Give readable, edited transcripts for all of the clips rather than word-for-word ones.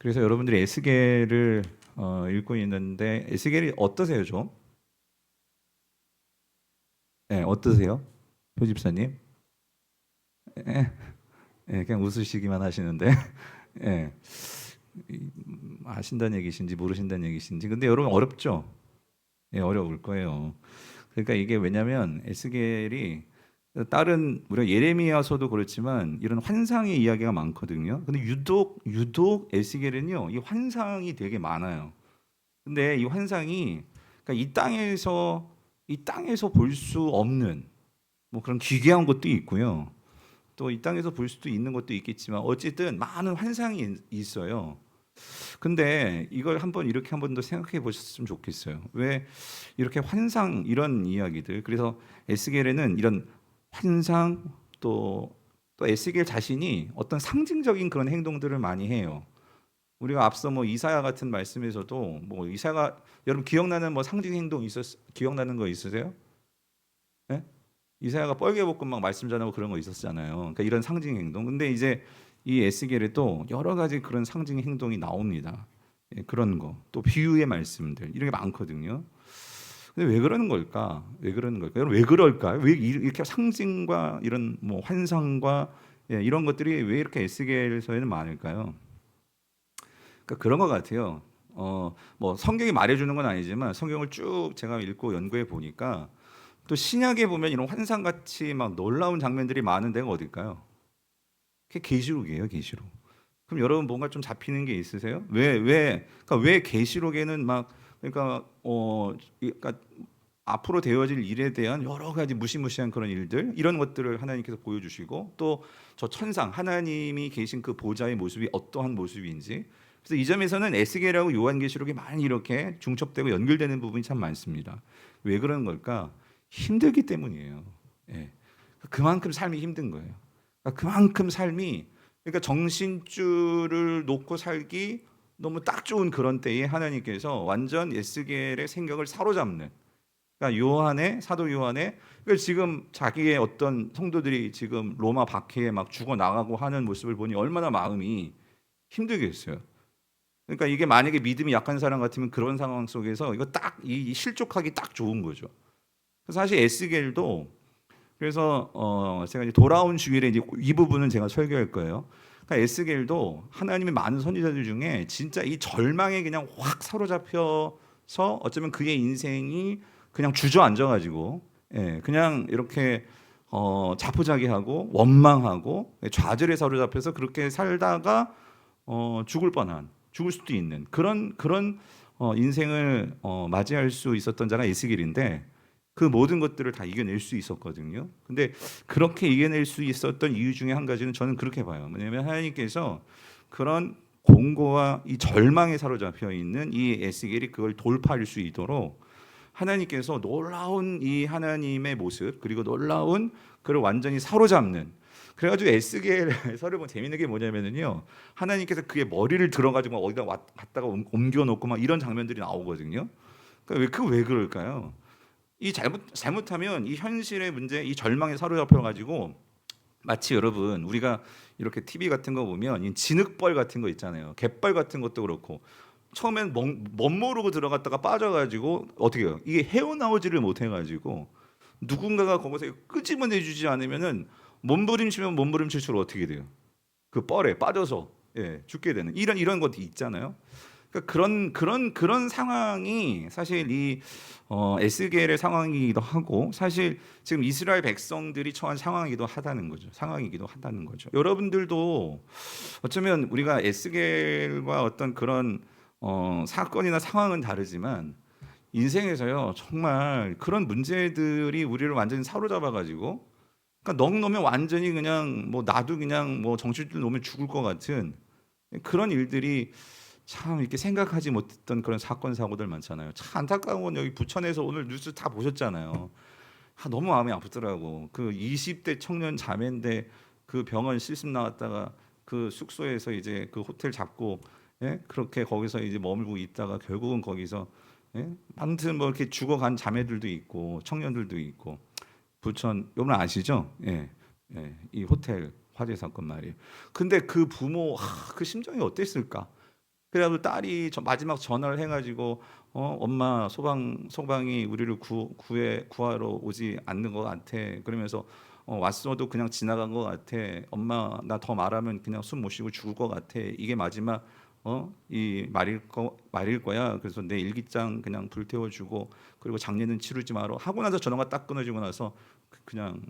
그래서 여러분들이 에스겔을 읽고 있는데 에스겔이 어떠세요, 좀? 네, 어떠세요, 표집사님? 예, 예, 그냥 웃으시기만 하시는데, 예, 아신다는 얘기신지 모르신다는 얘기신지. 근데 여러분 어렵죠? 예, 어려울 거예요. 그러니까 이게 왜냐면 에스겔이 다른 우리가 예레미야서도 그렇지만 이런 환상의 이야기가 많거든요. 근데 유독 에스겔은요, 이 환상이 되게 많아요. 근데 이 환상이 그러니까 이 땅에서 볼 수 없는 뭐 그런 기괴한 것도 있고요. 또 이 땅에서 볼 수도 있는 것도 있겠지만 어쨌든 많은 환상이 있어요. 근데 이걸 한번 이렇게 한 번 더 생각해 보셨으면 좋겠어요. 왜 이렇게 환상 이런 이야기들, 그래서 에스겔에는 이런 환상, 또 에스겔 자신이 어떤 상징적인 그런 행동들을 많이 해요. 우리가 앞서 뭐 이사야 같은 말씀에서도 뭐 이사가 여러분 기억나는 뭐 상징 행동 기억나는 거 있으세요? 예? 이사야가 뻘개 벗고 막 말씀 전하고 그런 거 있었잖아요. 그러니까 이런 상징 행동. 근데 이제 이 에스겔에도 여러 가지 그런 상징 행동이 나옵니다. 예, 그런 거. 또 비유의 말씀들 이런 게 많거든요. 근데 왜 그러는 걸까? 왜 그러는 걸까? 여러분 왜 그럴까요? 왜 이렇게 상징과 이런 뭐 환상과 예, 이런 것들이 왜 이렇게 에스겔서에는 많을까요? 그러니까 그런 것 같아요. 뭐 성경이 말해주는 건 아니지만 성경을 쭉 제가 읽고 연구해 보니까 또 신약에 보면 이런 환상같이 막 놀라운 장면들이 많은 데가 어딜까요? 그게 계시록이에요, 계시록. 그럼 여러분 뭔가 좀 잡히는 게 있으세요? 그러니까 왜 계시록에는 막 그러니까 그러니까 앞으로 되어질 일에 대한 여러 가지 무시무시한 그런 일들 이런 것들을 하나님께서 보여주시고 또 저 천상 하나님이 계신 그 보좌의 모습이 어떠한 모습인지 그래서 이 점에서는 에스겔하고 요한계시록이 많이 이렇게 중첩되고 연결되는 부분이 참 많습니다. 왜 그런 걸까? 힘들기 때문이에요. 예. 그만큼 삶이 힘든 거예요. 그러니까 그만큼 삶이 그러니까 정신줄을 놓고 살기 너무 딱 좋은 그런 때에 하나님께서 완전 에스겔의 생각을 사로잡는 그러니까 사도 요한의 그러니까 지금 자기의 어떤 성도들이 지금 로마 박해에 막 죽어 나가고 하는 모습을 보니 얼마나 마음이 힘들겠어요. 그러니까 이게 만약에 믿음이 약한 사람 같으면 그런 상황 속에서 이거 딱 이 실족하기 딱 좋은 거죠. 그래서 사실 에스겔도 그래서 제가 이제 돌아온 주일에 이제 이 부분은 제가 설교할 거예요. 그러니까 에스겔도 하나님의 많은 선지자들 중에 진짜 이 절망에 그냥 확 사로잡혀서 어쩌면 그의 인생이 그냥 주저앉아가지고 예, 그냥 이렇게 자포자기하고 원망하고 좌절에 사로잡혀서 그렇게 살다가 죽을 수도 있는 그런 인생을 맞이할 수 있었던 자가 에스겔인데 그 모든 것들을 다 이겨낼 수 있었거든요. 근데 그렇게 이겨낼 수 있었던 이유 중에 한 가지는 저는 그렇게 봐요. 뭐냐면 하나님께서 그런 공고와 이 절망에 사로잡혀 있는 이 에스겔이 그걸 돌파할 수 있도록 하나님께서 놀라운 이 하나님의 모습 그리고 놀라운 그를 완전히 사로잡는 그래가지고 에스겔서를 보면 재밌는 게 뭐냐면은요 하나님께서 그의 머리를 들어가지고 막 어디다 갖다가 옮겨 놓고 막 이런 장면들이 나오거든요. 그러니까 왜 그럴까요? 이 잘못하면 이 현실의 문제, 이 절망에 사로잡혀 가지고 마치 여러분 우리가 이렇게 TV 같은 거 보면 이 진흙벌 같은 거 있잖아요. 갯벌 같은 것도 그렇고 처음엔 멋모르고 들어갔다가 빠져가지고 어떻게 해요? 이게 헤어나오지를 못해가지고 누군가가 거기서 끄집어내 주지 않으면은 몸부림치면 몸부림칠수록 어떻게 돼요? 그 뻘에 빠져서 예, 죽게 되는 이런 것도 있잖아요. 그러니까 그런 상황이 사실 이 에스겔의 상황이기도 하고 사실 지금 이스라엘 백성들이 처한 상황이기도 하다는 거죠. 여러분들도 어쩌면 우리가 에스겔과 어떤 그런 사건이나 상황은 다르지만 인생에서요 정말 그런 문제들이 우리를 완전히 사로잡아 가지고 그러니까 넋 놓으면 완전히 그냥 뭐 나도 그냥 뭐 정신줄 놓으면 죽을 것 같은 그런 일들이 참 이렇게 생각하지 못했던 그런 사건 사고들 많잖아요. 참 안타까운 건 여기 부천에서 오늘 뉴스 다 보셨잖아요. 너무 마음이 아프더라고. 그 20대 청년 자매인데 그 병원 실습 나왔다가 그 숙소에서 이제 그 호텔 잡고 예? 그렇게 거기서 이제 머물고 있다가 결국은 거기서 예? 아무튼 뭐 이렇게 죽어간 자매들도 있고 청년들도 있고 부천 여러분 아시죠? 예. 예. 이 호텔 화재 사건 말이에요. 근데 그 부모 그 심정이 어땠을까? 그래가지고 딸이 마지막 전화를 해가지고 엄마 소방이 우리를 구하러 오지 않는 것 같아. 그러면서 왔어도 그냥 지나간 것 같아. 엄마 나 더 말하면 그냥 숨 못 쉬고 죽을 것 같아. 이게 마지막 이 말일 거야. 그래서 내 일기장 그냥 불태워주고 그리고 장례는 치르지 마라 하고 나서 전화가 딱 끊어지고 나서 그냥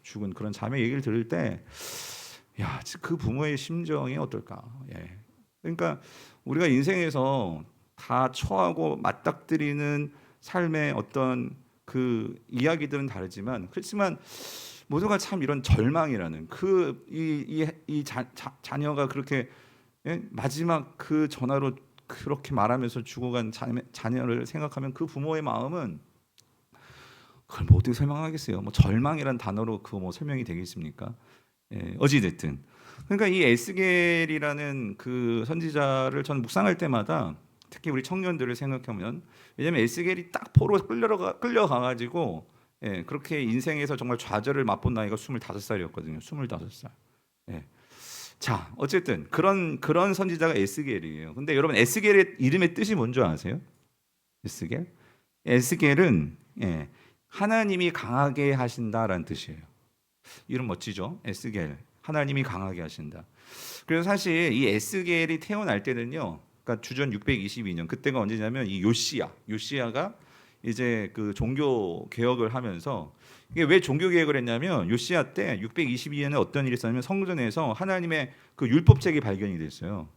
죽은 그런 자매 얘기를 들을 때, 야, 그 부모의 심정이 어떨까? 예. 그러니까 우리가 인생에서 다 처하고 맞닥뜨리는 삶의 어떤 그 이야기들은 다르지만, 그렇지만 모두가 참 이런 절망이라는 이 자녀가 그렇게 마지막 그 전화로 그렇게 말하면서 죽어간 자녀를 생각하면 그 부모의 마음은 그걸 뭐 어떻게 설명하겠어요? 뭐 절망이란 단어로 그거 뭐 설명이 되겠습니까? 어찌 됐든 그러니까 이 에스겔이라는 그 선지자를 전 묵상할 때마다 특히 우리 청년들을 생각하면, 왜냐하면 에스겔이 딱 포로 끌려가가지고 그렇게 인생에서 정말 좌절을 맛본 나이가 25살이었거든요. 25살. 자, 어쨌든 그런 선지자가 에스겔이에요. 근데 여러분 에스겔의 이름의 뜻이 뭔지 아세요? 에스겔은 하나님이 강하게 하신다라는 뜻이에요. 이름 멋지죠? 에스겔. 하나님이 강하게 하신다. 그래서 사실 이 에스겔이 태어날 때는요, 그러니까 주전 622년, 그때가 언제냐면 이 요시야가 이제 그 종교 개혁을 하면서, 이게 왜 종교 개혁을 했냐면 요시야 때 622년에 어떤 일이 있었냐면 성전에서 하나님의 그 율법책이 발견이 됐어요.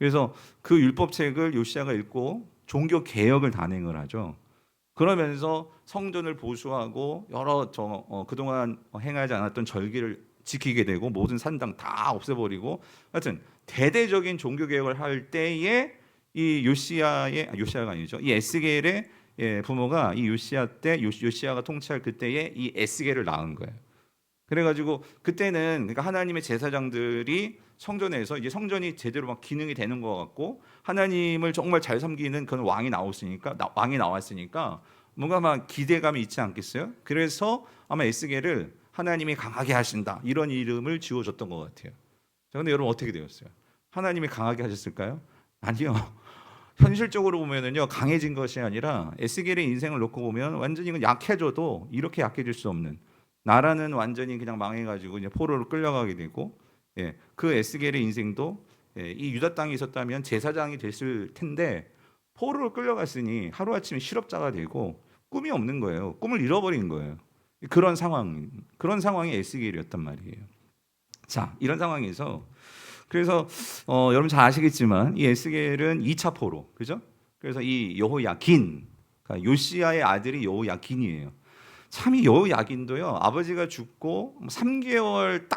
그래서 그 율법책을 요시야가 읽고 종교 개혁을 단행을 하죠. 그러면서 성전을 보수하고 여러 그동안 행하지 않았던 절기를 지키게 되고 모든 산당 다 없애버리고, 하여튼 대대적인 종교 개혁을 할 때에 이 요시야가 아니죠. 이 에스겔의 부모가 이 요시야 때 요시야가 통치할 그때에 이 에스겔을 낳은 거예요. 그래가지고 그때는 그러니까 하나님의 제사장들이 성전에서 이제 성전이 제대로 막 기능이 되는 것 같고 하나님을 정말 잘 섬기는 그런 왕이 나왔으니까 뭔가 막 기대감이 있지 않겠어요? 그래서 아마 에스겔을 하나님이 강하게 하신다 이런 이름을 지어줬던 것 같아요. 자, 근데 여러분 어떻게 되었어요? 하나님이 강하게 하셨을까요? 아니요. 현실적으로 보면은요, 강해진 것이 아니라 에스겔의 인생을 놓고 보면 완전히 약해져도 이렇게 약해질 수 없는, 나라는 완전히 그냥 망해가지고 이제 포로로 끌려가게 되고, 그 에스겔의 인생도 이 유다 땅에 있었다면 제사장이 됐을 텐데 포로로 끌려갔으니 하루아침에 실업자가 되고 꿈이 없는 거예요. 꿈을 잃어버린 거예요. 그런 상황이 에스겔이었단 말이에요. 자, 이런 상황에서 그래서 여러분 잘 아시겠지만 이 에스겔은 2차 포로, 그죠? 그래서 이 여호야긴, 그러니까 요시야의 아들이 여호야긴이에요. 참 이 여호야긴도요, 아버지가 죽고 3개월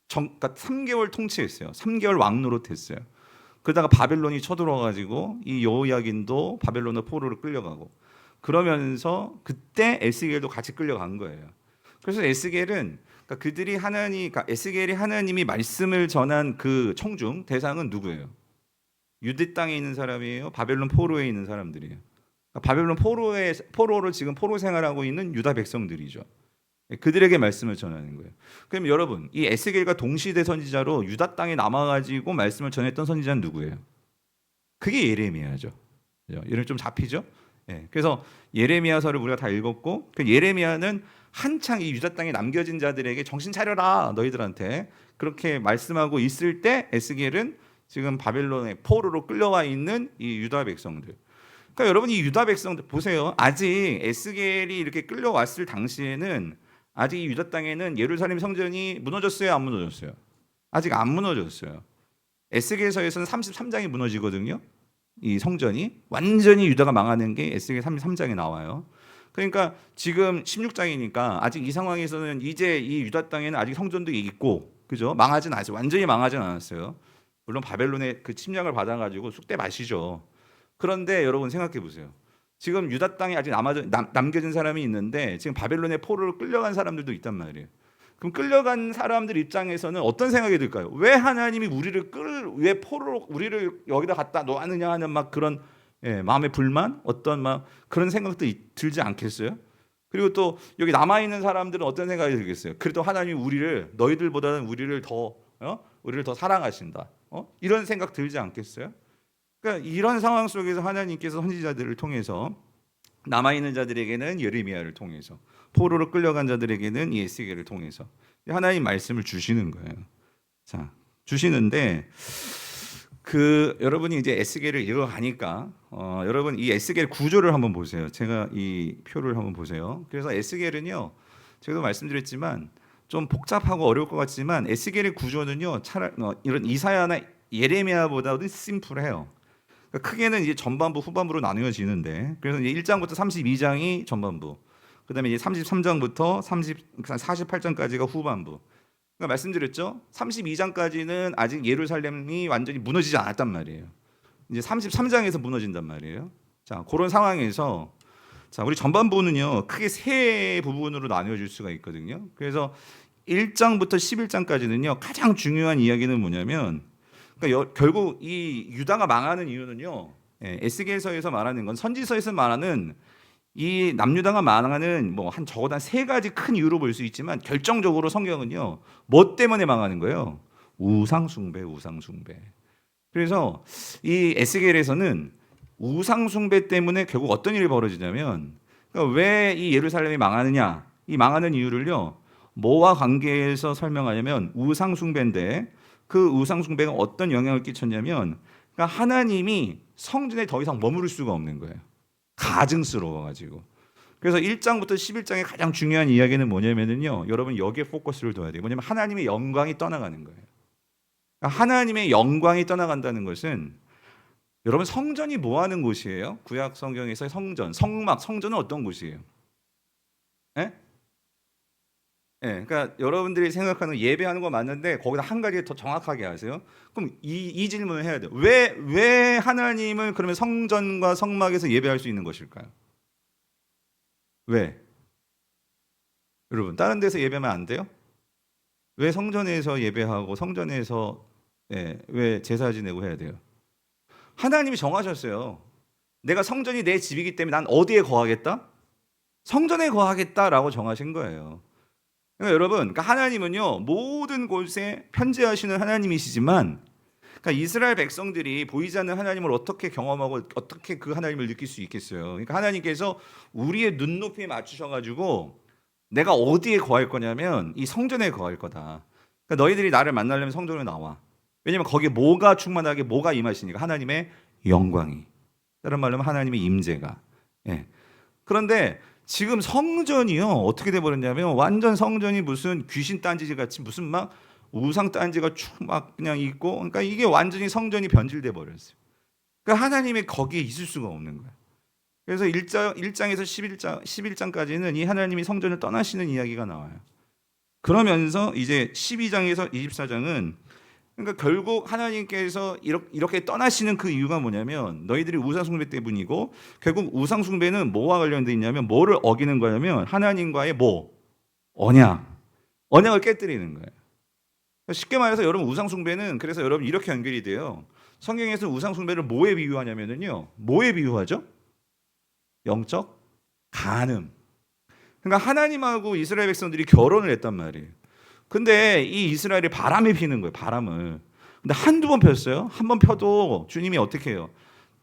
그러니까 3개월 통치했어요. 3개월 왕 노릇했어요. 그러다가 바벨론이 쳐들어와가지고 이 여호야긴도 바벨론의 포로로 끌려가고, 그러면서 그때 에스겔도 같이 끌려간 거예요. 그래서 에스겔은 그러니까 에스겔이 하나님이 말씀을 전한 그 청중 대상은 누구예요? 유대 땅에 있는 사람이에요? 바벨론 포로에 있는 사람들이에요? 그러니까 바벨론 포로를 지금 포로 생활하고 있는 유다 백성들이죠. 그들에게 말씀을 전하는 거예요. 그럼 여러분, 이 에스겔과 동시대 선지자로 유다 땅에 남아가지고 말씀을 전했던 선지자는 누구예요? 그게 예레미야죠. 이름 좀 잡히죠? 그래서 예레미야서를 우리가 다 읽었고, 그 예레미야는 한창 이 유다 땅에 남겨진 자들에게 정신 차려라 너희들한테 그렇게 말씀하고 있을 때 에스겔은 지금 바벨론의 포로로 끌려와 있는 이 유다 백성들. 그러니까 여러분 이 유다 백성들 보세요. 아직 에스겔이 이렇게 끌려왔을 당시에는 아직 이 유다 땅에는 예루살렘 성전이 무너졌어요, 안 무너졌어요? 아직 안 무너졌어요. 에스겔서에서는 33장이 무너지거든요. 이 성전이 완전히 유다가 망하는 게 에스겔 33장에 나와요. 그러니까 지금 16장이니까 아직 이 상황에서는 이제 이 유다 땅에는 아직 성전도 있고, 그죠? 망하진 않았어요. 완전히 망하진 않았어요. 물론 바벨론의 그 침략을 받아가지고 쑥대 마시죠. 그런데 여러분 생각해 보세요. 지금 유다 땅에 아직 남겨진 사람이 있는데 지금 바벨론의 포로로 끌려간 사람들도 있단 말이에요. 그럼 끌려간 사람들 입장에서는 어떤 생각이 들까요? 왜 하나님이 왜 포로로 우리를 여기다 갖다 놓았느냐 하는 막 그런 마음의 불만, 어떤 막 그런 생각도 들지 않겠어요? 그리고 또 여기 남아 있는 사람들은 어떤 생각이 들겠어요? 그래도 하나님이 너희들보다는 우리를 더 사랑하신다. 이런 생각 들지 않겠어요? 그러니까 이런 상황 속에서 하나님께서 선지자들을 통해서 남아있는 자들에게는 예레미야를 통해서, 포로로 끌려간 자들에게는 이 에스겔을 통해서 하나님 말씀을 주시는 거예요. 자, 주시는데 여러분이 이제 에스겔을 읽어가니까 여러분 이 에스겔 구조를 한번 보세요. 제가 이 표를 한번 보세요. 그래서 에스겔은요, 제가 말씀드렸지만 좀 복잡하고 어려울 것 같지만 에스겔의 구조는요, 이런 이사야나 예레미야보다도 심플해요. 그러니까 크게는 이제 전반부 후반부로 나누어지는데, 그래서 이제 1장부터 32장이 전반부, 그다음에 이제 33장부터 48장까지가 후반부. 그러니까 말씀드렸죠. 32장까지는 아직 예루살렘이 완전히 무너지지 않았단 말이에요. 이제 33장에서 무너진단 말이에요. 자, 그런 상황에서 자, 우리 전반부는요, 크게 세 부분으로 나뉘어질 수가 있거든요. 그래서 1장부터 11장까지는요, 가장 중요한 이야기는 뭐냐면, 그러니까 결국 이 유다가 망하는 이유는요, 에스겔서에서 말하는 건, 선지서에서 말하는 이 남유다가 망하는 적어도 한 세 가지 큰 이유로 볼 수 있지만, 결정적으로 성경은요, 뭐 때문에 망하는 거예요? 우상 숭배. 그래서 이 에스겔에서는 우상 숭배 때문에 결국 어떤 일이 벌어지냐면, 그러니까 왜 이 예루살렘이 망하느냐, 이 망하는 이유를요, 뭐와 관계해서 설명하냐면 우상 숭배인데, 그 우상 숭배가 어떤 영향을 끼쳤냐면, 그러니까 하나님이 성전에 더 이상 머무를 수가 없는 거예요. 가증스러워가지고. 그래서 1장부터 11장의 가장 중요한 이야기는 뭐냐면요, 여러분 여기에 포커스를 둬야 돼요. 뭐냐면 하나님의 영광이 떠나가는 거예요. 그러니까 하나님의 영광이 떠나간다는 것은, 여러분 성전이 뭐 하는 곳이에요? 구약 성경에서 성전, 성막, 성전은 어떤 곳이에요? 예? 예, 그러니까 여러분들이 생각하는 예배하는 거 맞는데 거기다 한 가지 더 정확하게 하세요. 그럼 이 질문을 해야 돼요. 왜 하나님을 그러면 성전과 성막에서 예배할 수 있는 것일까요? 왜? 여러분 다른 데서 예배하면 안 돼요? 왜 성전에서 예배하고 성전에서 왜 제사 지내고 해야 돼요? 하나님이 정하셨어요. 내가 성전이 내 집이기 때문에 난 어디에 거하겠다? 성전에 거하겠다라고 정하신 거예요. 그러니까 여러분, 그러니까 하나님은요, 모든 곳에 편재하시는 하나님이시지만, 그러니까 이스라엘 백성들이 보이지 않는 하나님을 어떻게 경험하고 어떻게 그 하나님을 느낄 수 있겠어요? 그러니까 하나님께서 우리의 눈높이에 맞추셔가지고 내가 어디에 거할 거냐면 이 성전에 거할 거다. 그러니까 너희들이 나를 만나려면 성전에 나와. 왜냐면 거기에 뭐가 충만하게 뭐가 임하시니까, 하나님의 영광이. 다른 말로 하면 하나님의 임재가. 예. 그런데 지금 성전이요, 어떻게 돼 버렸냐면 완전 성전이 무슨 귀신 딴지 같이 무슨 막 우상 딴지가 쭉 막 그냥 있고, 그러니까 이게 완전히 성전이 변질돼 버렸어요. 그러니까 하나님이 거기에 있을 수가 없는 거예요. 그래서 1장에서 11장까지는 이 하나님이 성전을 떠나시는 이야기가 나와요. 그러면서 이제 12장에서 24장은, 그러니까 결국 하나님께서 이렇게 떠나시는 그 이유가 뭐냐면 너희들이 우상숭배 때문이고, 결국 우상숭배는 뭐와 관련돼 있냐면, 뭐를 어기는 거냐면 하나님과의 언약을 깨뜨리는 거예요. 쉽게 말해서 여러분 우상숭배는, 그래서 여러분 이렇게 연결이 돼요. 성경에서 우상숭배를 뭐에 비유하냐면요, 뭐에 비유하죠? 영적 간음. 그러니까 하나님하고 이스라엘 백성들이 결혼을 했단 말이에요. 근데 이 이스라엘이 바람이 피는 거예요, 바람을. 근데 한두 번 폈어요. 한 번 펴도 주님이 어떻게 해요?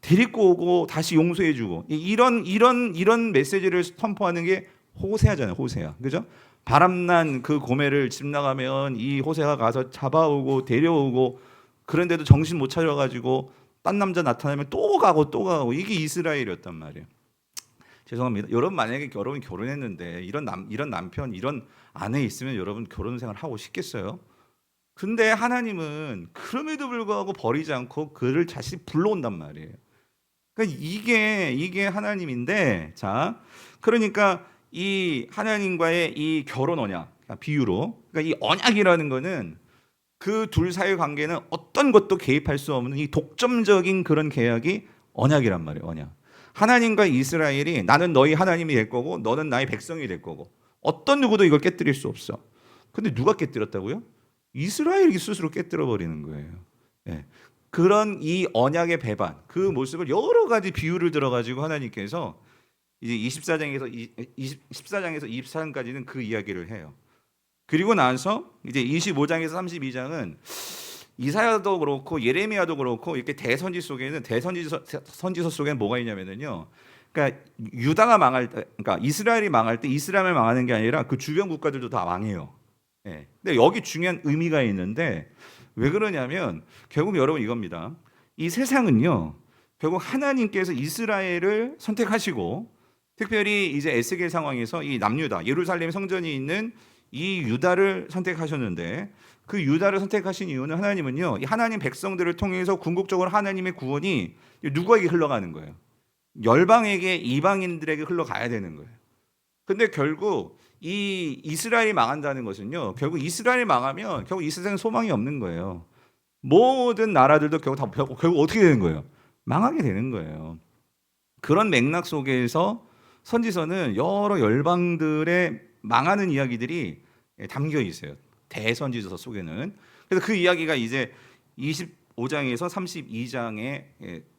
데리고 오고 다시 용서해 주고. 이런 메시지를 선포하는 게 호세아잖아요, 호세아. 그죠? 바람난 그 고매를 집 나가면 이 호세아가 가서 잡아오고 데려오고, 그런데도 정신 못 차려 가지고 딴 남자 나타나면 또 가고 이게 이스라엘이었단 말이에요. 죄송합니다. 여러분 만약에 여러분 결혼했는데 이런 남편, 이런 아내 있으면 여러분 결혼 생활 하고 싶겠어요? 근데 하나님은 그럼에도 불구하고 버리지 않고 그를 다시 불러온단 말이에요. 그러니까 이게 하나님인데, 자, 그러니까 이 하나님과의 이 결혼 언약, 비유로, 그러니까 이 언약이라는 거는 그 둘 사이의 관계는 어떤 것도 개입할 수 없는 이 독점적인 그런 계약이 언약이란 말이에요, 언약. 하나님과 이스라엘이, 나는 너희 하나님이 될 거고 너는 나의 백성이 될 거고, 어떤 누구도 이걸 깨뜨릴 수 없어. 근데 누가 깨뜨렸다고요? 이스라엘이 스스로 깨뜨려 버리는 거예요. 예. 그런 이 언약의 배반, 그 모습을 여러 가지 비유를 들어 가지고 하나님께서 이제 14장에서 24장까지는 그 이야기를 해요. 그리고 나서 이제 25장에서 32장은 이사야도 그렇고 예레미야도 그렇고 이렇게 대선지 속에는 선지서 속에는 뭐가 있냐면요. 그러니까 유다가 망할 때, 그러니까 이스라엘이 망할 때 이스라엘만 망하는 게 아니라 그 주변 국가들도 다 망해요. 예. 근데 여기 중요한 의미가 있는데 왜 그러냐면 결국 여러분 이겁니다. 이 세상은요. 결국 하나님께서 이스라엘을 선택하시고 특별히 이제 에스겔 상황에서 이 남유다 예루살렘 성전이 있는 이 유다를 선택하셨는데 그 유다를 선택하신 이유는 하나님은요. 이 하나님 백성들을 통해서 궁극적으로 하나님의 구원이 누구에게 흘러가는 거예요. 열방에게 이방인들에게 흘러가야 되는 거예요. 근데 결국 이 이스라엘이 망한다는 것은요. 결국 이스라엘이 망하면 결국 이 세상에 소망이 없는 거예요. 모든 나라들도 결국 어떻게 되는 거예요? 망하게 되는 거예요. 그런 맥락 속에서 선지서는 여러 열방들의 망하는 이야기들이 담겨 있어요. 대선지서 속에는. 그래서 그 이야기가 이제 25장에서 32장에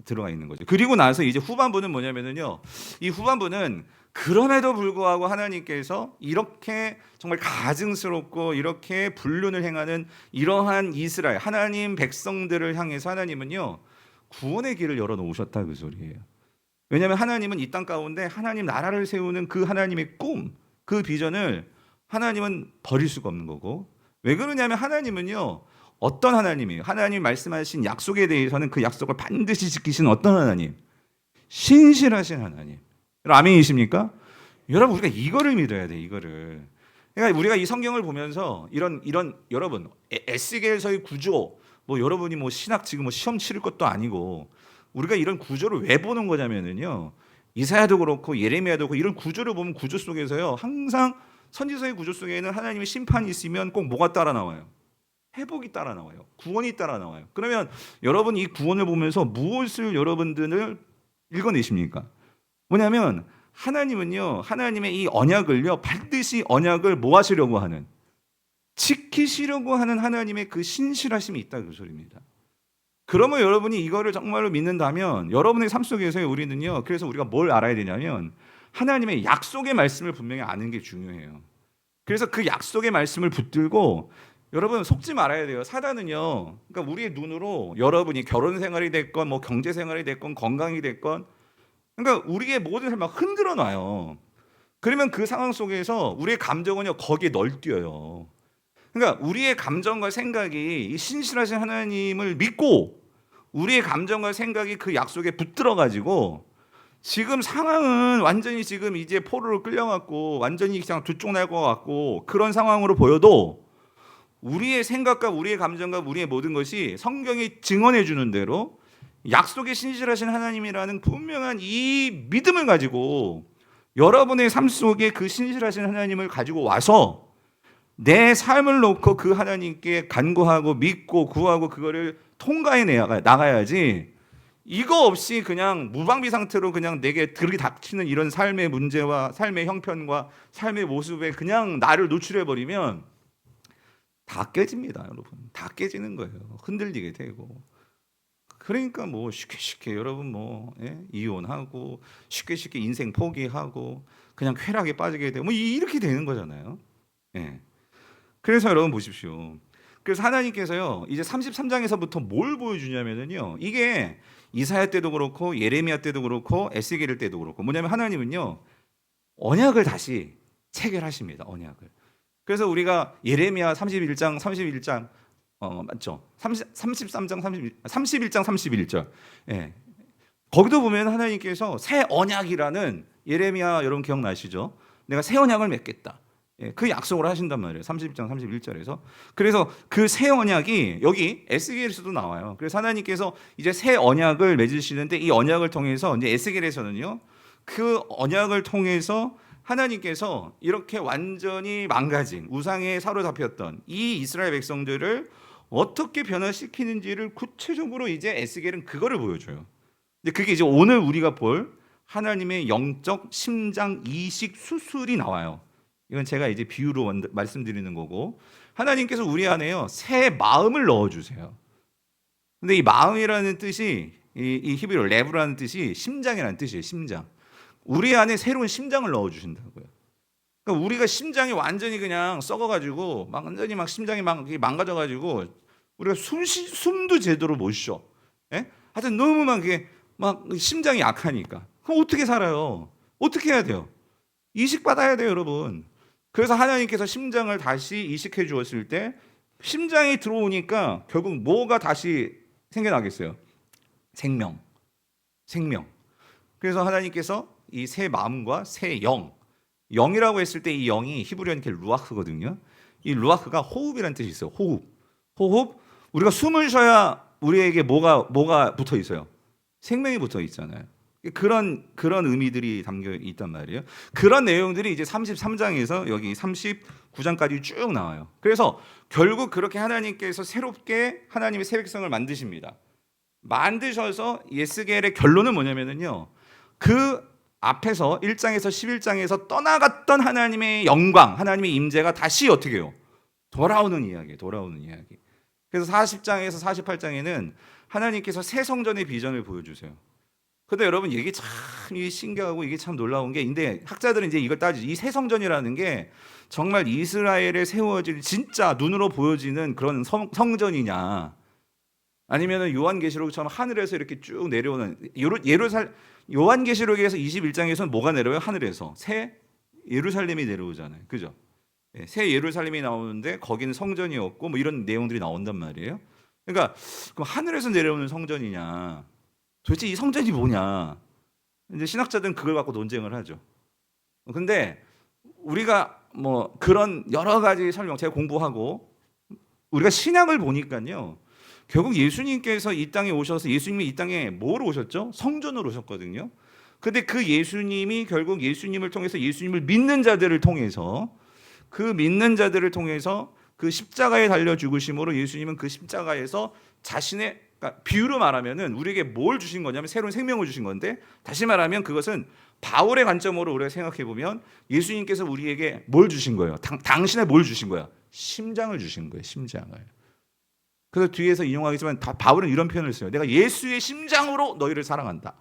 들어가 있는 거죠. 그리고 나서 이제 후반부는 뭐냐면요. 이 후반부는 그럼에도 불구하고 하나님께서 이렇게 정말 가증스럽고 이렇게 불륜을 행하는 이러한 이스라엘 하나님 백성들을 향해서 하나님은요. 구원의 길을 열어 놓으셨다 그 소리예요. 왜냐하면 하나님은 이 땅 가운데 하나님 나라를 세우는 그 하나님의 꿈, 그 비전을 하나님은 버릴 수가 없는 거고 왜 그러냐면 하나님은요. 어떤 하나님이에요? 하나님 말씀하신 약속에 대해서는 그 약속을 반드시 지키시는 어떤 하나님? 신실하신 하나님. 아멘이십니까? 여러분 우리가 이거를 믿어야 돼. 이거를. 그러니까 우리가 이 성경을 보면서 이런 여러분 에스겔서의 구조 뭐 여러분이 뭐 신학 지금 뭐 시험 치를 것도 아니고 우리가 이런 구조를 왜 보는 거냐면은요. 이사야도 그렇고 예레미야도 그렇고 이런 구조를 보면 구조 속에서요. 항상 선지서의 구조 속에는 하나님의 심판이 있으면 꼭 뭐가 따라 나와요? 회복이 따라 나와요. 구원이 따라 나와요. 그러면 여러분 이 구원을 보면서 무엇을 여러분들을 읽어내십니까? 뭐냐면 하나님은요. 하나님의 이 언약을요. 반드시 언약을 뭐 하시려고 하는 지키시려고 하는 하나님의 그 신실하심이 있다 그 소리입니다. 그러면 여러분이 이거를 정말로 믿는다면 여러분의 삶 속에서 우리는요. 그래서 우리가 뭘 알아야 되냐면 하나님의 약속의 말씀을 분명히 아는 게 중요해요. 그래서 그 약속의 말씀을 붙들고 여러분 속지 말아야 돼요. 사단은요. 그러니까 우리의 눈으로 여러분이 결혼 생활이 됐건 뭐 경제 생활이 됐건 건강이 됐건 그러니까 우리의 모든 삶을 막 흔들어 놔요. 그러면 그 상황 속에서 우리의 감정은요. 거기에 널뛰어요. 그러니까 우리의 감정과 생각이 이 신실하신 하나님을 믿고 우리의 감정과 생각이 그 약속에 붙들어 가지고 지금 상황은 완전히 지금 이제 포로로 끌려갔고 완전히 그냥 두쪽 날 것 같고 그런 상황으로 보여도 우리의 생각과 우리의 감정과 우리의 모든 것이 성경이 증언해 주는 대로 약속에 신실하신 하나님이라는 분명한 이 믿음을 가지고 여러분의 삶 속에 그 신실하신 하나님을 가지고 와서 내 삶을 놓고 그 하나님께 간구하고 믿고 구하고 그거를 통과해 나가야지 이거 없이 그냥 무방비 상태로 그냥 내게 들이닥치는 이런 삶의 문제와 삶의 형편과 삶의 모습에 그냥 나를 노출해 버리면 다 깨집니다, 여러분. 다 깨지는 거예요. 흔들리게 되고. 그러니까 뭐 쉽게 여러분 뭐 이혼하고 쉽게 인생 포기하고 그냥 쾌락에 빠지게 되고 뭐 이렇게 되는 거잖아요. 예. 그래서 여러분 보십시오. 그래서 하나님께서요 이제 33장에서부터 뭘 보여주냐면요 이게 이사야 때도 그렇고 예레미야 때도 그렇고 에스겔 때도 그렇고 뭐냐면 하나님은요 언약을 다시 체결하십니다. 언약을. 그래서 우리가 예레미야 31장 맞죠? 33장 31장 31절. 예. 거기도 보면 하나님께서 새 언약이라는 예레미야 여러분 기억나시죠? 내가 새 언약을 맺겠다. 예, 그 약속을 하신단 말이에요. 31장 31절에서. 그래서 그 새 언약이 여기 에스겔에서도 나와요. 그래서 하나님께서 이제 새 언약을 맺으시는데 이 언약을 통해서 이제 에스겔에서는요. 그 언약을 통해서 하나님께서 이렇게 완전히 망가진 우상에 사로잡혔던 이 이스라엘 백성들을 어떻게 변화시키는지를 구체적으로 이제 에스겔은 그거를 보여줘요. 근데 그게 이제 오늘 우리가 볼 하나님의 영적 심장 이식 수술이 나와요. 이건 제가 이제 비유로 말씀드리는 거고 하나님께서 우리 안에요 새 마음을 넣어주세요. 근데 이 마음이라는 뜻이 이 히브리어 레브라는 뜻이 심장이라는 뜻이에요. 심장. 우리 안에 새로운 심장을 넣어주신다고요. 그러니까 우리가 심장이 완전히 그냥 썩어가지고 완전히 막 심장이 막 망가져가지고 우리가 숨도 제대로 못 쉬어. 예? 하여튼 너무 막 이게 막 심장이 약하니까. 그럼 어떻게 살아요? 어떻게 해야 돼요? 이식 받아야 돼요, 여러분. 그래서 하나님께서 심장을 다시 이식해 주었을 때 심장이 들어오니까 결국 뭐가 다시 생겨나겠어요? 생명. 생명. 그래서 하나님께서 이 새 마음과 새 영, 영이라고 했을 때 이 영이 히브리어는 이렇게 루아흐거든요. 이 루아흐가 호흡이라는 뜻이 있어요. 호흡. 호흡. 우리가 숨을 쉬어야 우리에게 뭐가 붙어 있어요? 생명이 붙어 있잖아요. 그런 의미들이 담겨 있단 말이에요. 그런 내용들이 이제 33장에서 여기 39장까지 쭉 나와요. 그래서 결국 그렇게 하나님께서 새롭게 하나님의 새 백성을 만드십니다. 만드셔서 예스겔의 결론은 뭐냐면요. 그 앞에서 1장에서 11장에서 떠나갔던 하나님의 영광, 하나님의 임재가 다시 어떻게 해요? 돌아오는 이야기. 그래서 40장에서 48장에는 하나님께서 새 성전의 비전을 보여주세요. 근데 여러분 이게 참 신기하고 이게 참 놀라운 게, 근데 학자들은 이제 이걸 따지죠. 이 새 성전이라는 게 정말 이스라엘에 세워질 진짜 눈으로 보여지는 그런 성전이냐, 아니면은 요한계시록처럼 하늘에서 이렇게 쭉 내려오는 요한계시록에서 21장에서는 뭐가 내려요? 하늘에서 새 예루살렘이 내려오잖아요. 그죠? 새 예루살렘이 나오는데 거기는 성전이었고 뭐 이런 내용들이 나온단 말이에요. 그러니까 그럼 하늘에서 내려오는 성전이냐, 도대체 이 성전이 뭐냐, 이제 신학자들은 그걸 갖고 논쟁을 하죠. 근데 우리가 뭐 그런 여러 가지 설명, 제가 공부하고 우리가 신약을 보니까요, 결국 예수님께서 이 땅에 오셔서, 예수님이 이 땅에 뭐로 오셨죠? 성전으로 오셨거든요. 근데 그 예수님이 결국 예수님을 통해서, 예수님을 믿는 자들을 통해서, 그 믿는 자들을 통해서 그 십자가에 달려 죽으심으로 예수님은 그 십자가에서 자신의, 그러니까 비유로 말하면은 우리에게 뭘 주신 거냐면 새로운 생명을 주신 건데, 다시 말하면 그것은 바울의 관점으로 우리가 생각해 보면 예수님께서 우리에게 뭘 주신 거예요? 당신의 뭘 주신 거야? 심장을 주신 거예요. 심장을. 그래서 뒤에서 인용하겠지만 바울은 이런 표현을 써요. 내가 예수의 심장으로 너희를 사랑한다.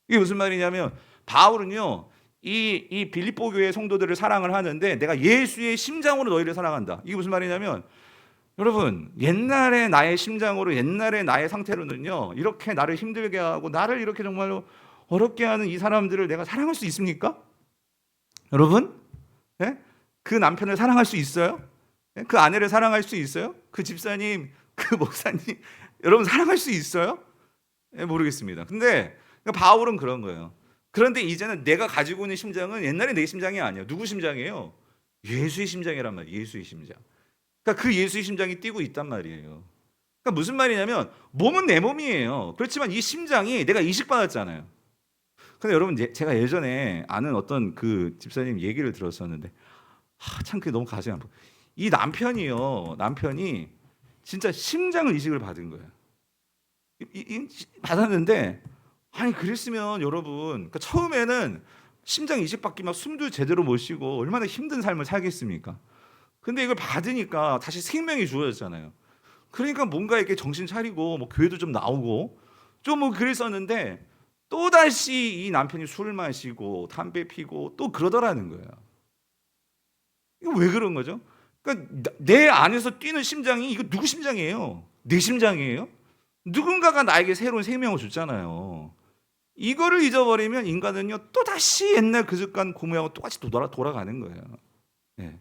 이게 무슨 말이냐면 바울은요, 이 빌립보 교회 성도들을 사랑을 하는데 내가 예수의 심장으로 너희를 사랑한다. 이게 무슨 말이냐면, 여러분 옛날에 나의 심장으로, 옛날에 나의 상태로는요, 이렇게 나를 힘들게 하고 나를 이렇게 정말로 어렵게 하는 이 사람들을 내가 사랑할 수 있습니까? 여러분? 네? 그 남편을 사랑할 수 있어요? 네? 그 아내를 사랑할 수 있어요? 그 집사님, 그 목사님, 여러분 사랑할 수 있어요? 네, 모르겠습니다. 근데 바울은 그런 거예요. 그런데 이제는 내가 가지고 있는 심장은 옛날에 내 심장이 아니야. 누구 심장이에요? 예수의 심장이란 말이에요. 예수의 심장. 그러니까 그 예수의 심장이 뛰고 있단 말이에요. 그러니까 무슨 말이냐면 몸은 내 몸이에요. 그렇지만 이 심장이 내가 이식받았잖아요. 근데 여러분, 제가 예전에 아는 어떤 그 집사님 얘기를 들었었는데 참 그게 너무 가슴이 아파. 이 남편이 진짜 심장을 이식을 받은 거예요. 받았는데, 아니 그랬으면 여러분, 그러니까 처음에는 심장 이식 받기만 숨도 제대로 못 쉬고 얼마나 힘든 삶을 살겠습니까? 근데 이걸 받으니까 다시 생명이 주어졌잖아요. 그러니까 뭔가 이렇게 정신 차리고 뭐 교회도 좀 나오고 좀 뭐 그랬었는데, 또 다시 이 남편이 술 마시고 담배 피고 또 그러더라는 거예요. 이거 왜 그런 거죠? 그러니까 내 안에서 뛰는 심장이, 이거 누구 심장이에요? 내 심장이에요? 누군가가 나에게 새로운 생명을 줬잖아요. 이거를 잊어버리면 인간은요, 또 다시 옛날 그 습관 고무하고 똑같이 돌아가는 거예요. 네.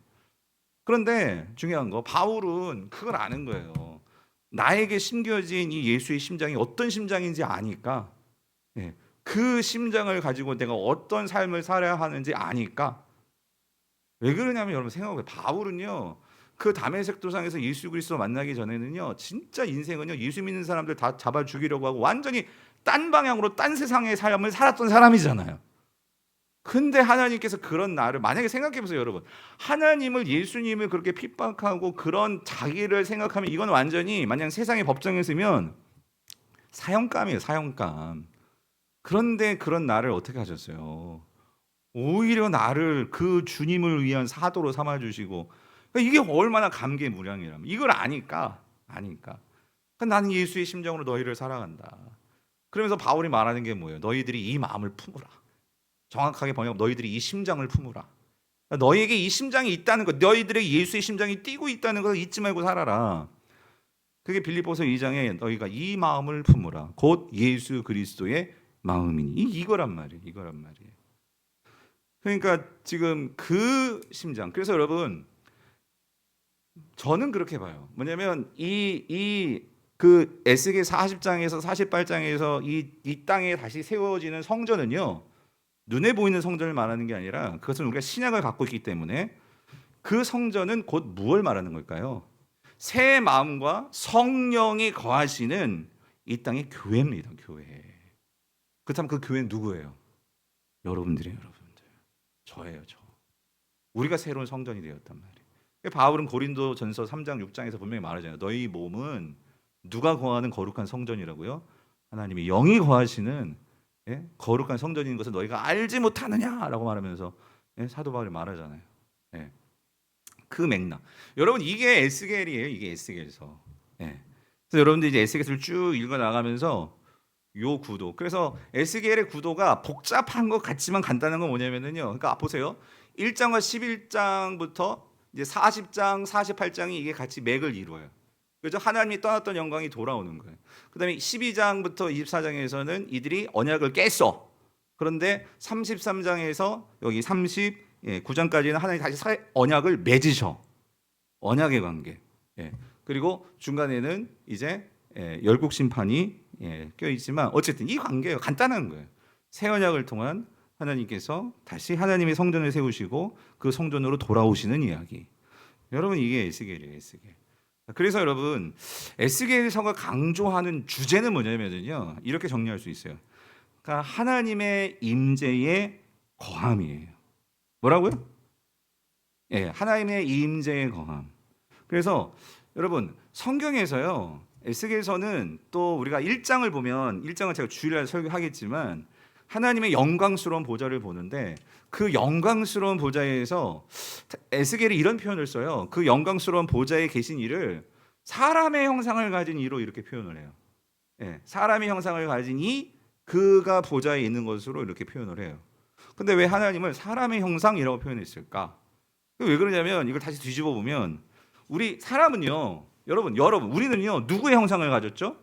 그런데 중요한 거, 바울은 그걸 아는 거예요. 나에게 심겨진 이 예수의 심장이 어떤 심장인지 아니까, 네, 그 심장을 가지고 내가 어떤 삶을 살아야 하는지 아니까. 왜 그러냐면 여러분 생각해보세요. 바울은요, 그 다메섹 도상에서 예수 그리스도 만나기 전에는요, 진짜 인생은요, 예수 믿는 사람들 다 잡아 죽이려고 하고 완전히 딴 방향으로 딴 세상의 삶을 살았던 사람이잖아요. 근데 하나님께서 그런 나를, 만약에 생각해보세요 여러분, 하나님을, 예수님을 그렇게 핍박하고 그런 자기를 생각하면 이건 완전히, 만약 세상의 법정에 있으면 사형감이에요. 사형감. 그런데 그런 나를 어떻게 하셨어요? 오히려 나를 그 주님을 위한 사도로 삼아주시고, 그러니까 이게 얼마나 감개무량이라면, 이걸 아니까. 그러니까 나는 예수의 심정으로 너희를 사랑한다. 그러면서 바울이 말하는 게 뭐예요? 너희들이 이 마음을 품으라. 정확하게 번역, 너희들이 이 심장을 품으라. 그러니까 너희에게 이 심장이 있다는 것, 너희들의 예수의 심장이 뛰고 있다는 것을 잊지 말고 살아라. 그게 빌립보서 2장에 너희가 이 마음을 품으라. 곧 예수 그리스도의 마음이니. 이거란 말이에요. 이거란 말이에요. 그러니까 지금 그 심장. 그래서 여러분 저는 그렇게 봐요. 뭐냐면 그 에스겔 40장에서 48장에서 이 땅에 다시 세워지는 성전은요. 눈에 보이는 성전을 말하는 게 아니라 그것은 우리가 신약을 갖고 있기 때문에 그 성전은 곧 무엇을 말하는 걸까요? 새 마음과 성령이 거하시는 이 땅의 교회입니다. 교회. 그렇다면 그 교회는 누구예요? 여러분들이에요. 여러분들. 저예요. 저. 우리가 새로운 성전이 되었단 말이에요. 바울은 고린도전서 3장 6장에서 분명히 말하잖아요. 너희 몸은 누가 거하는 거룩한 성전이라고요? 하나님이 영이 거하시는 거룩한 성전인 것을 너희가 알지 못하느냐라고 말하면서 사도 바울이 말하잖아요. 그 맥락. 여러분 이게 에스겔이에요. 이게 에스겔서. 그래서 여러분들 이제 에스겔을 쭉 읽어 나가면서 요 구도. 그래서 에스겔의 구도가 복잡한 것 같지만 간단한 건 뭐냐면요. 그러니까 보세요. 1장과 11장부터 이제 40장, 48장이 이게 같이 맥을 이루어요. 그죠? 하나님이 떠났던 영광이 돌아오는 거예요. 그다음에 12장부터 24장에서는 이들이 언약을 깼어. 그런데 33장에서 여기 39장까지는 하나님이 다시 언약을 맺으셔. 언약의 관계. 그리고 중간에는 이제 열국 심판이 껴 있지만 어쨌든 이 관계가 간단한 거예요. 새 언약을 통한 하나님께서 다시 하나님의 성전을 세우시고 그 성전으로 돌아오시는 이야기. 여러분 이게 에스겔이에요. 에스겔. 그래서 여러분 에스겔서가 강조하는 주제는 뭐냐면요. 이렇게 정리할 수 있어요. 그러니까 하나님의 임재의 거함이에요. 뭐라고요? 하나님의 임재의 거함. 그래서 여러분 성경에서요. 에스겔서는 또 우리가 1장을 보면 1장은 제가 주일날 설교하겠지만 하나님의 영광스러운 보좌를 보는데 그 영광스러운 보좌에서 에스겔이 이런 표현을 써요. 그 영광스러운 보좌에 계신 이를 사람의 형상을 가진 이로 이렇게 표현을 해요. 사람의 형상을 가진 이 그가 보좌에 있는 것으로 이렇게 표현을 해요. 근데 왜 하나님을 사람의 형상이라고 표현했을까? 왜 그러냐면 이걸 다시 뒤집어 보면 우리 사람은요. 여러분 우리는요. 누구의 형상을 가졌죠?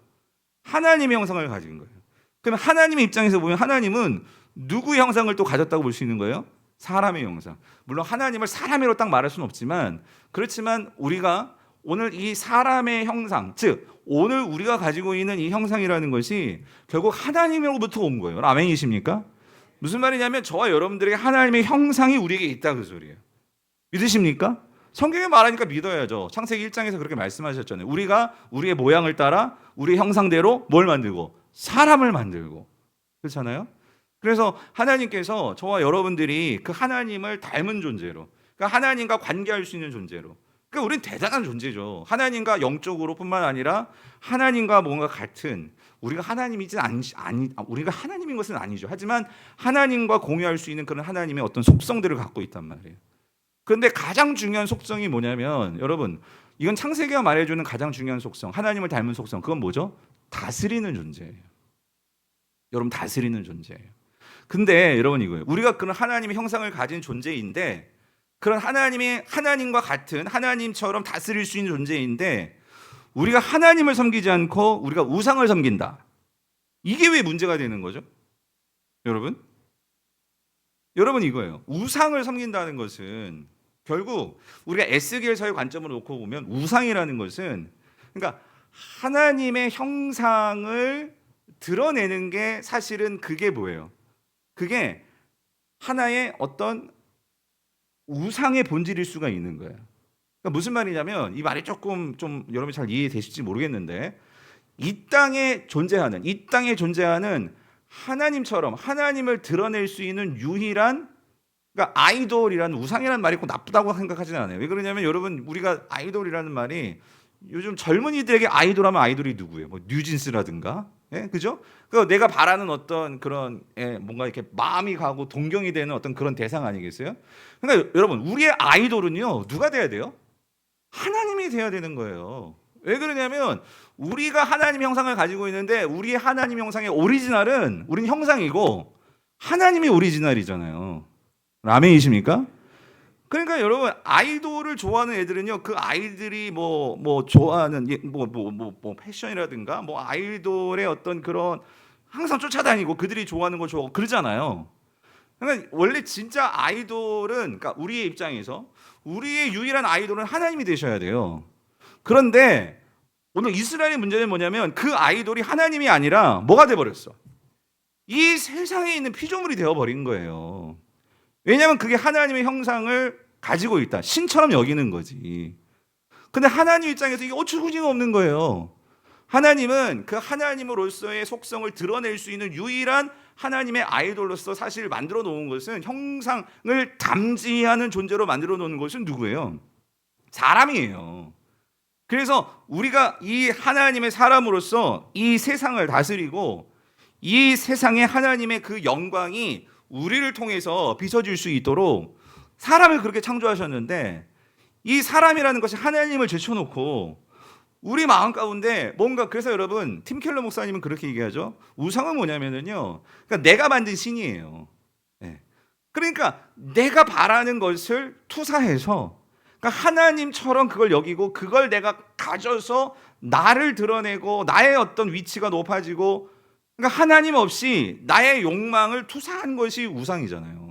하나님의 형상을 가진 거예요. 그럼 하나님의 입장에서 보면 하나님은 누구의 형상을 또 가졌다고 볼 수 있는 거예요? 사람의 형상. 물론 하나님을 사람으로 딱 말할 수는 없지만 그렇지만 우리가 오늘 이 사람의 형상, 즉 오늘 우리가 가지고 있는 이 형상이라는 것이 결국 하나님으로부터 온 거예요. 아멘이십니까? 무슨 말이냐면 저와 여러분들에게 하나님의 형상이 우리에게 있다 그 소리예요. 믿으십니까? 성경에 말하니까 믿어야죠. 창세기 1장에서 그렇게 말씀하셨잖아요. 우리가 우리의 모양을 따라 우리의 형상대로 뭘 만들고? 사람을 만들고. 그렇잖아요? 그래서 하나님께서 저와 여러분들이 그 하나님을 닮은 존재로, 그러니까 하나님과 관계할 수 있는 존재로. 그러니까 우리는 대단한 존재죠. 하나님과 영적으로 뿐만 아니라 하나님과 뭔가 같은, 우리가 우리가 하나님인 것은 아니죠. 하지만 하나님과 공유할 수 있는 그런 하나님의 어떤 속성들을 갖고 있단 말이에요. 그런데 가장 중요한 속성이 뭐냐면 여러분 이건 창세기가 말해주는 가장 중요한 속성, 하나님을 닮은 속성, 그건 뭐죠? 다스리는 존재예요. 여러분 다스리는 존재예요. 근데 여러분 이거예요. 우리가 그런 하나님의 형상을 가진 존재인데 그런 하나님과 같은 하나님처럼 다스릴 수 있는 존재인데 우리가 하나님을 섬기지 않고 우리가 우상을 섬긴다. 이게 왜 문제가 되는 거죠? 여러분 이거예요. 우상을 섬긴다는 것은 결국 우리가 에스겔서의 관점으로 놓고 보면 우상이라는 것은 그러니까 하나님의 형상을 드러내는 게 사실은 그게 뭐예요? 그게 하나의 어떤 우상의 본질일 수가 있는 거예요. 그러니까 무슨 말이냐면 이 말이 조금 좀 여러분이 잘 이해되실지 모르겠는데 이 땅에 존재하는 하나님처럼 하나님을 드러낼 수 있는 유일한 그러니까 아이돌이라는 우상이라는 말이 꼭 나쁘다고 생각하지는 않아요. 왜 그러냐면 여러분 우리가 아이돌이라는 말이 요즘 젊은이들에게 아이돌하면 아이돌이 누구예요? 뭐 뉴진스라든가, 그죠? 그 내가 바라는 어떤 그런 뭔가 이렇게 마음이 가고 동경이 되는 어떤 그런 대상 아니겠어요? 그러니까 여러분 우리의 아이돌은요 누가 돼야 돼요? 하나님이 돼야 되는 거예요. 왜 그러냐면 우리가 하나님 형상을 가지고 있는데 우리의 하나님 형상의 오리지널은 우린 형상이고 하나님이 오리지널이잖아요. 아멘이십니까? 그러니까 여러분 아이돌을 좋아하는 애들은요 그 아이들이 뭐 좋아하는 뭐 패션이라든가 뭐 아이돌의 어떤 그런 항상 쫓아다니고 그들이 좋아하는 거 좋아하고 그러잖아요. 그러니까 원래 진짜 아이돌은 그러니까 우리의 입장에서 우리의 유일한 아이돌은 하나님이 되셔야 돼요. 그런데 오늘 이스라엘의 문제는 뭐냐면 그 아이돌이 하나님이 아니라 뭐가 돼 버렸어? 이 세상에 있는 피조물이 되어 버린 거예요. 왜냐하면 그게 하나님의 형상을 가지고 있다. 신처럼 여기는 거지. 근데 하나님 입장에서 이게 어처구니가 없는 거예요. 하나님은 그 하나님으로서의 속성을 드러낼 수 있는 유일한 하나님의 아이돌로서 사실 만들어 놓은 것은 형상을 담지하는 존재로 만들어 놓은 것은 누구예요? 사람이에요. 그래서 우리가 이 하나님의 사람으로서 이 세상을 다스리고 이 세상에 하나님의 그 영광이 우리를 통해서 비춰질 수 있도록 사람을 그렇게 창조하셨는데 이 사람이라는 것이 하나님을 제쳐놓고 우리 마음 가운데 뭔가 그래서 여러분 팀 켈러 목사님은 그렇게 얘기하죠. 우상은 뭐냐면은요. 그러니까 내가 만든 신이에요. 네. 그러니까 내가 바라는 것을 투사해서 그러니까 하나님처럼 그걸 여기고 그걸 내가 가져서 나를 드러내고 나의 어떤 위치가 높아지고 그러니까 하나님 없이 나의 욕망을 투사한 것이 우상이잖아요.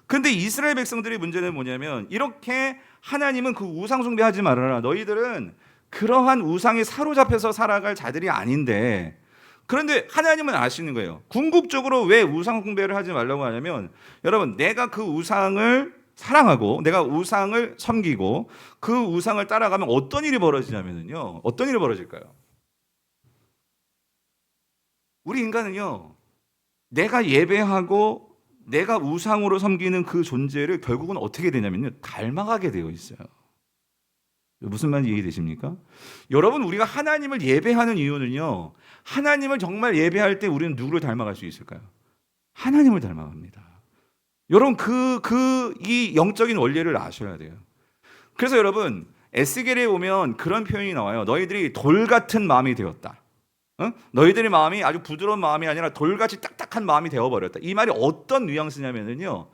근데 이스라엘 백성들의 문제는 뭐냐면 이렇게 하나님은 그 우상 숭배하지 말아라. 너희들은 그러한 우상에 사로잡혀서 살아갈 자들이 아닌데 그런데 하나님은 아시는 거예요. 궁극적으로 왜 우상 숭배를 하지 말라고 하냐면 여러분 내가 그 우상을 사랑하고 내가 우상을 섬기고 그 우상을 따라가면 어떤 일이 벌어지냐면요. 어떤 일이 벌어질까요? 우리 인간은요. 내가 예배하고 내가 우상으로 섬기는 그 존재를 결국은 어떻게 되냐면요. 닮아가게 되어 있어요. 무슨 말인지 이해되십니까? 여러분 우리가 하나님을 예배하는 이유는요. 하나님을 정말 예배할 때 우리는 누구를 닮아갈 수 있을까요? 하나님을 닮아갑니다. 여러분 이 영적인 원리를 아셔야 돼요. 그래서 여러분 에스겔에 보면 그런 표현이 나와요. 너희들이 돌 같은 마음이 되었다. 너희들의 마음이 아주 부드러운 마음이 아니라 돌같이 딱딱한 마음이 되어버렸다. 이 말이 어떤 뉘앙스냐면요.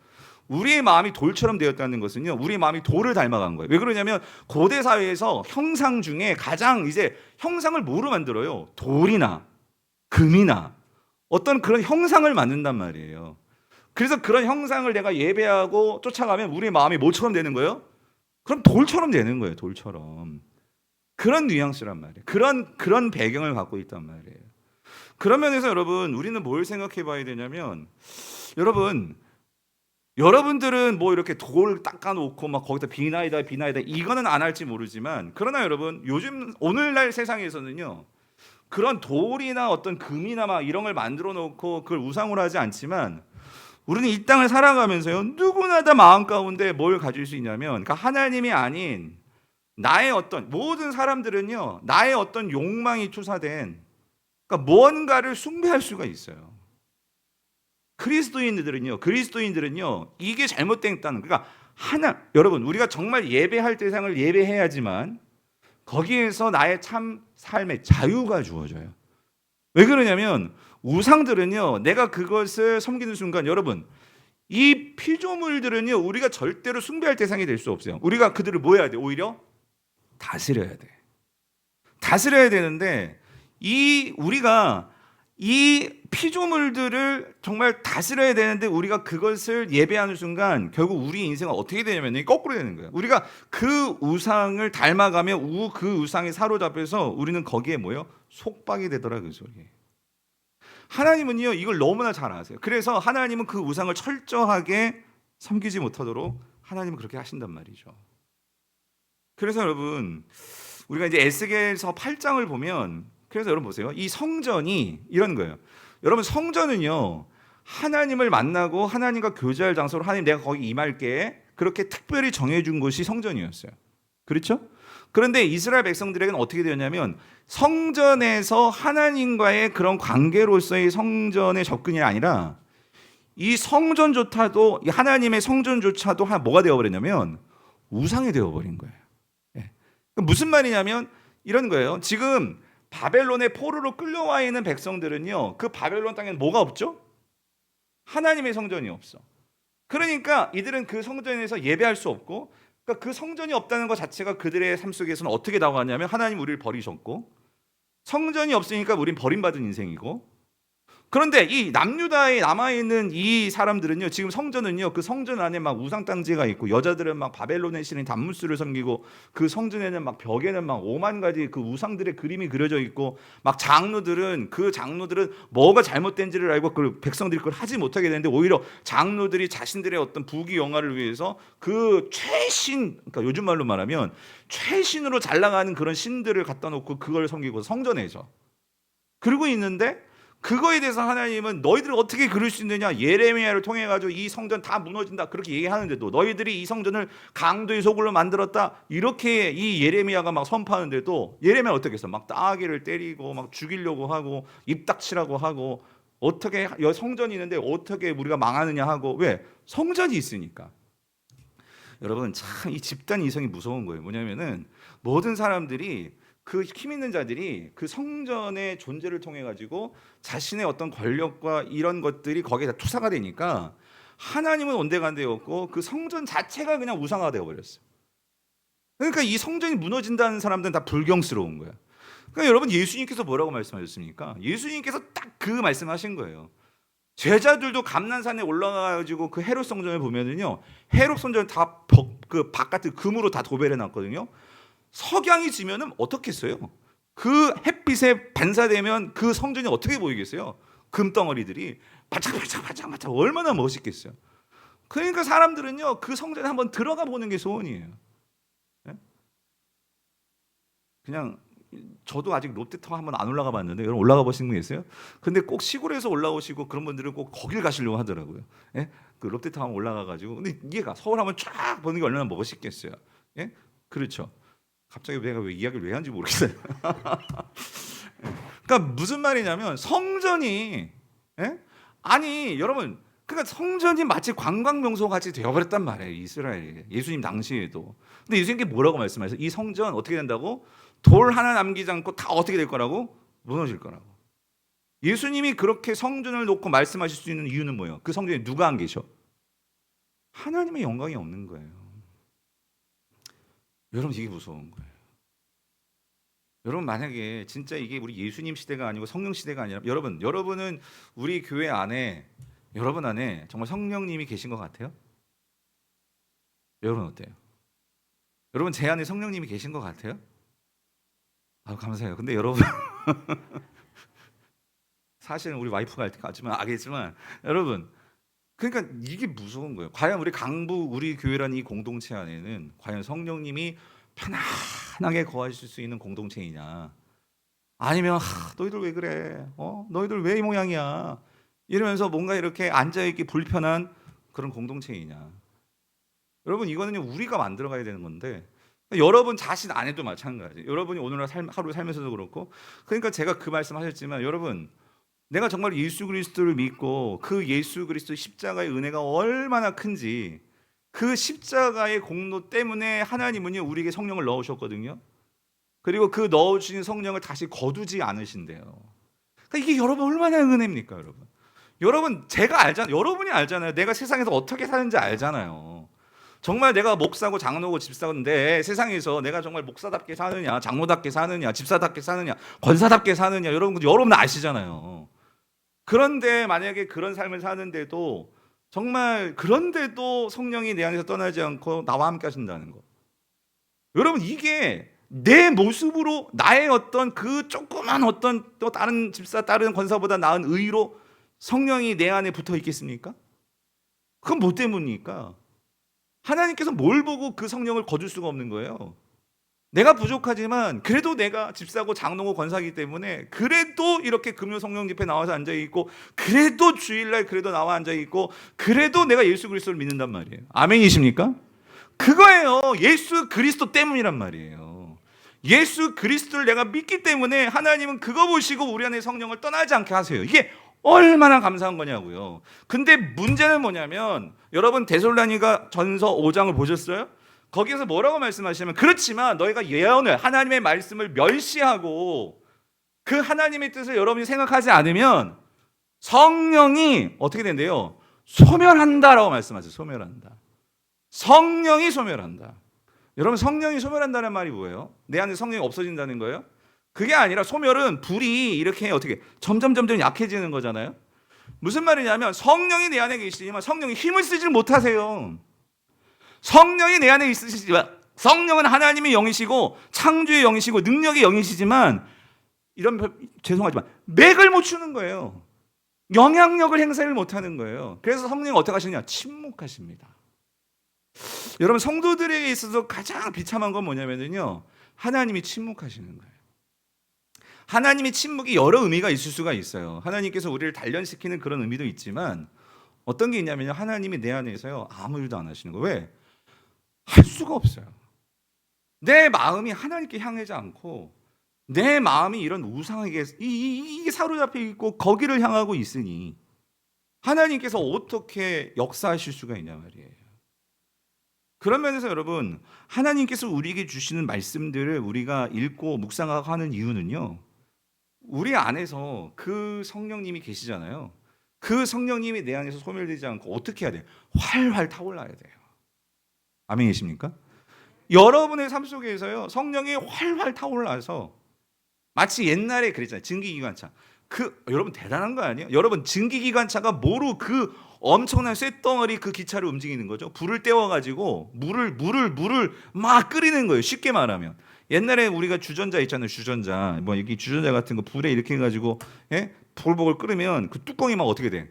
우리의 마음이 돌처럼 되었다는 것은요. 우리의 마음이 돌을 닮아간 거예요. 왜 그러냐면 고대 사회에서 형상 중에 가장 이제 형상을 뭐로 만들어요? 돌이나 금이나 어떤 그런 형상을 만든단 말이에요. 그래서 그런 형상을 내가 예배하고 쫓아가면 우리의 마음이 뭐처럼 되는 거예요? 그럼 돌처럼 되는 거예요. 돌처럼. 그런 뉘앙스란 말이에요. 그런 배경을 갖고 있단 말이에요. 그런 면에서 여러분 우리는 뭘 생각해 봐야 되냐면 여러분들은 뭐 이렇게 돌 닦아놓고 막 거기다 비나이다 이거는 안 할지 모르지만 그러나 여러분 요즘 오늘날 세상에서는요 그런 돌이나 어떤 금이나 막 이런 걸 만들어 놓고 그걸 우상으로 하지 않지만 우리는 이 땅을 살아가면서요 누구나 다 마음 가운데 뭘 가질 수 있냐면 그러니까 하나님이 아닌 나의 어떤 모든 사람들은요 나의 어떤 욕망이 투사된 그러니까 무언가를 숭배할 수가 있어요. 그리스도인들은요 이게 잘못됐다는 그러니까 여러분 우리가 정말 예배할 대상을 예배해야지만 거기에서 나의 참 삶의 자유가 주어져요. 왜 그러냐면 우상들은요 내가 그것을 섬기는 순간 여러분 이 피조물들은요 우리가 절대로 숭배할 대상이 될 수 없어요. 우리가 그들을 뭐 해야 돼? 오히려 다스려야 돼. 다스려야 되는데 우리가 이 피조물들을 정말 다스려야 되는데 우리가 그것을 예배하는 순간 결국 우리 인생은 어떻게 되냐면 거꾸로 되는 거예요. 우리가 그 우상을 닮아가며 그 우상에 사로잡혀서 우리는 거기에 뭐예요? 속박이 되더라 그 소리예요. 하나님은요 이걸 너무나 잘 아세요. 그래서 하나님은 그 우상을 철저하게 섬기지 못하도록 하나님은 그렇게 하신단 말이죠. 그래서 여러분 우리가 이제 에스겔서 8장을 보면 그래서 여러분 보세요. 이 성전이 이런 거예요. 여러분 성전은요 하나님을 만나고 하나님과 교제할 장소로 하나님 내가 거기 임할게 그렇게 특별히 정해준 곳이 성전이었어요. 그렇죠? 그런데 이스라엘 백성들에게는 어떻게 되었냐면 성전에서 하나님과의 그런 관계로서의 성전의 접근이 아니라 이 성전조차도 하나님의 성전조차도 뭐가 되어버렸냐면 우상이 되어버린 거예요. 무슨 말이냐면 이런 거예요. 지금 바벨론의 포로로 끌려와 있는 백성들은요 그 바벨론 땅에는 뭐가 없죠? 하나님의 성전이 없어. 그러니까 이들은 그 성전에서 예배할 수 없고, 그러니까 그 성전이 없다는 것 자체가 그들의 삶 속에서는 어떻게 다가왔냐면 하나님 우리를 버리셨고, 성전이 없으니까 우린 버림받은 인생이고, 그런데 이 남유다에 남아있는 이 사람들은요, 지금 성전은요, 그 성전 안에 막 우상당지가 있고, 여자들은 막 바벨론의 신인 단무스를 섬기고, 그 성전에는 막 벽에는 막 5만 가지 그 우상들의 그림이 그려져 있고, 막 장로들은 뭐가 잘못된지를 알고 그 백성들이 그걸 하지 못하게 되는데, 오히려 장로들이 자신들의 어떤 부귀 영화를 위해서 그 최신, 그러니까 요즘 말로 말하면 최신으로 잘 나가는 그런 신들을 갖다 놓고 그걸 섬기고 성전에서 그러고 있는데, 그거에 대해서 하나님은 너희들 어떻게 그럴 수 있느냐, 예레미야를 통해 가지고 이 성전 다 무너진다 그렇게 얘기하는데도, 너희들이 이 성전을 강도의 소굴로 만들었다 이렇게 이 예레미야가 막 선포하는데도, 예레미야 어떻게 했어? 막 따귀를 때리고 막 죽이려고 하고 입 닥치라고 하고, 어떻게 성전이 있는데 어떻게 우리가 망하느냐 하고. 왜? 성전이 있으니까. 여러분, 참 이 집단 이성이 무서운 거예요. 뭐냐면은 모든 사람들이, 그 힘 있는 자들이 그 성전의 존재를 통해 가지고 자신의 어떤 권력과 이런 것들이 거기에 다 투사가 되니까 하나님은 온데간데였고 그 성전 자체가 그냥 우상화가 되어 버렸어요. 그러니까 이 성전이 무너진다는 사람들은 다 불경스러운 거야. 그러니까 여러분, 예수님께서 뭐라고 말씀하셨습니까? 예수님께서 딱 그 말씀하신 거예요. 제자들도 감난산에 올라가 가지고 그 헤롯 성전을 보면은요, 헤롯 성전 다 그 바깥을 금으로 다 도배해 놨거든요. 석양이 지면은 어떻겠어요? 그 햇빛에 반사되면 그 성전이 어떻게 보이겠어요? 금덩어리들이 바짝바짝 얼마나 멋있겠어요? 그러니까 사람들은요, 그 성전에 한번 들어가 보는 게 소원이에요. 예? 그냥 저도 아직 롯데타워 한번 안 올라가 봤는데, 여러분 올라가 보신 분 있어요? 근데 꼭 시골에서 올라오시고 그런 분들은 꼭 거길 가시려고 하더라고요. 예? 그 롯데타워 올라가 가지고. 근데 이해가, 서울 한번 쫙 보는 게 얼마나 멋있겠어요. 예? 그렇죠. 갑자기 내가 왜 이야기를 왜 하는지 모르겠어요. 그러니까 무슨 말이냐면 성전이, 예? 아니 여러분, 그러니까 성전이 마치 관광 명소 같이 되어버렸단 말이에요, 이스라엘에. 예수님 당시에도. 근데 예수님께 뭐라고 말씀하셨어요? 이 성전 어떻게 된다고? 돌 하나 남기지 않고 다 어떻게 될 거라고? 무너질 거라고. 예수님이 그렇게 성전을 놓고 말씀하실 수 있는 이유는 뭐예요? 그 성전에 누가 안 계셔? 하나님의 영광이 없는 거예요. 여러분, 이게 무서운 거예요. 여러분, 만약에 진짜 이게 우리 예수님 시대가 아니고 성령 시대가 아니라, 여러분은 우리 교회 안에, 여러분 안에 정말 성령님이 계신 것 같아요? 여러분 어때요? 여러분, 제 안에 성령님이 계신 것 같아요? 아, 감사해요. 근데 여러분 사실은 우리 와이프가 알겠지만 여러분, 그러니까 이게 무서운 거예요. 과연 우리 강부, 우리 교회라는 이 공동체 안에는 과연 성령님이 편안하게 거하실 수 있는 공동체이냐, 아니면 너희들 왜 그래? 너희들 왜 이 모양이야? 이러면서 뭔가 이렇게 앉아있기 불편한 그런 공동체이냐. 여러분, 이거는요 우리가 만들어가야 되는 건데, 여러분 자신 안에도 마찬가지. 여러분이 오늘 하루 살면서도 그렇고. 그러니까 제가 그 말씀하셨지만, 여러분, 내가 정말 예수 그리스도를 믿고 그 예수 그리스도 십자가의 은혜가 얼마나 큰지, 그 십자가의 공로 때문에 하나님은요 우리에게 성령을 넣으셨거든요. 그리고 그 넣어주신 성령을 다시 거두지 않으신대요. 그러니까 이게 여러분 얼마나 은혜입니까, 여러분? 여러분, 제가 알잖아요. 여러분이 알잖아요. 내가 세상에서 어떻게 사는지 알잖아요. 정말 내가 목사고 장로고 집사인데 세상에서 내가 정말 목사답게 사느냐, 장로답게 사느냐, 집사답게 사느냐, 권사답게 사느냐, 여러분 아시잖아요. 그런데 만약에 그런 삶을 사는데도, 정말 그런데도 성령이 내 안에서 떠나지 않고 나와 함께 하신다는 거. 여러분, 이게 내 모습으로 나의 어떤 그 조그만 어떤 또 다른 집사, 다른 권사보다 나은 의로 성령이 내 안에 붙어 있겠습니까? 그건 뭐 때문입니까? 하나님께서 뭘 보고 그 성령을 거둘 수가 없는 거예요. 내가 부족하지만 그래도 내가 집사고 장로고 권사이기 때문에 그래도 이렇게 금요 성령 집회 나와서 앉아있고, 그래도 주일날 그래도 나와 앉아있고, 그래도 내가 예수 그리스도를 믿는단 말이에요. 아멘이십니까? 그거예요. 예수 그리스도 때문이란 말이에요. 예수 그리스도를 내가 믿기 때문에 하나님은 그거 보시고 우리 안에 성령을 떠나지 않게 하세요. 이게 얼마나 감사한 거냐고요. 근데 문제는 뭐냐면, 여러분 데살로니가 전서 5장을 보셨어요? 거기에서 뭐라고 말씀하시냐면, 그렇지만 너희가 예언을, 하나님의 말씀을 멸시하고 그 하나님의 뜻을 여러분이 생각하지 않으면 성령이 어떻게 된대요? 소멸한다라고 말씀하세요. 소멸한다. 성령이 소멸한다. 여러분, 성령이 소멸한다는 말이 뭐예요? 내 안에 성령이 없어진다는 거예요? 그게 아니라 소멸은 불이 이렇게 어떻게 점점 약해지는 거잖아요. 무슨 말이냐면 성령이 내 안에 계시지만 성령이 힘을 쓰지 못하세요. 성령이 내 안에 있으시지만, 성령은 하나님의 영이시고 창조의 영이시고 능력의 영이시지만, 죄송하지만 맥을 못 추는 거예요. 영향력을 행사를 못하는 거예요. 그래서 성령이 어떻게 하시느냐? 침묵하십니다. 여러분, 성도들에게 있어서 가장 비참한 건 뭐냐면요, 하나님이 침묵하시는 거예요. 하나님의 침묵이 여러 의미가 있을 수가 있어요. 하나님께서 우리를 단련시키는 그런 의미도 있지만, 어떤 게 있냐면요, 하나님이 내 안에서요 아무 일도 안 하시는 거예요. 왜? 할 수가 없어요. 내 마음이 하나님께 향하지 않고 내 마음이 이런 우상에게 이게 사로잡혀 있고 거기를 향하고 있으니 하나님께서 어떻게 역사하실 수가 있냐 말이에요. 그런 면에서 여러분, 하나님께서 우리에게 주시는 말씀들을 우리가 읽고 묵상하고 하는 이유는요, 우리 안에서 그 성령님이 계시잖아요. 그 성령님이 내 안에서 소멸되지 않고 어떻게 해야 돼요? 활활 타올라야 돼요. 아멘이십니까? 여러분의 삶 속에서요, 성령이 활활 타올라서 마치 옛날에 그랬잖아요. 증기기관차. 여러분 대단한 거 아니에요? 여러분, 증기기관차가 뭐로 그 엄청난 쇳덩어리 그 기차를 움직이는 거죠? 불을 떼워가지고 물을 막 끓이는 거예요. 쉽게 말하면. 옛날에 우리가 주전자 있잖아요. 주전자. 뭐 여기 주전자 같은 거 불에 이렇게 해가지고, 예? 보글보글 끓으면 그 뚜껑이 막 어떻게 돼?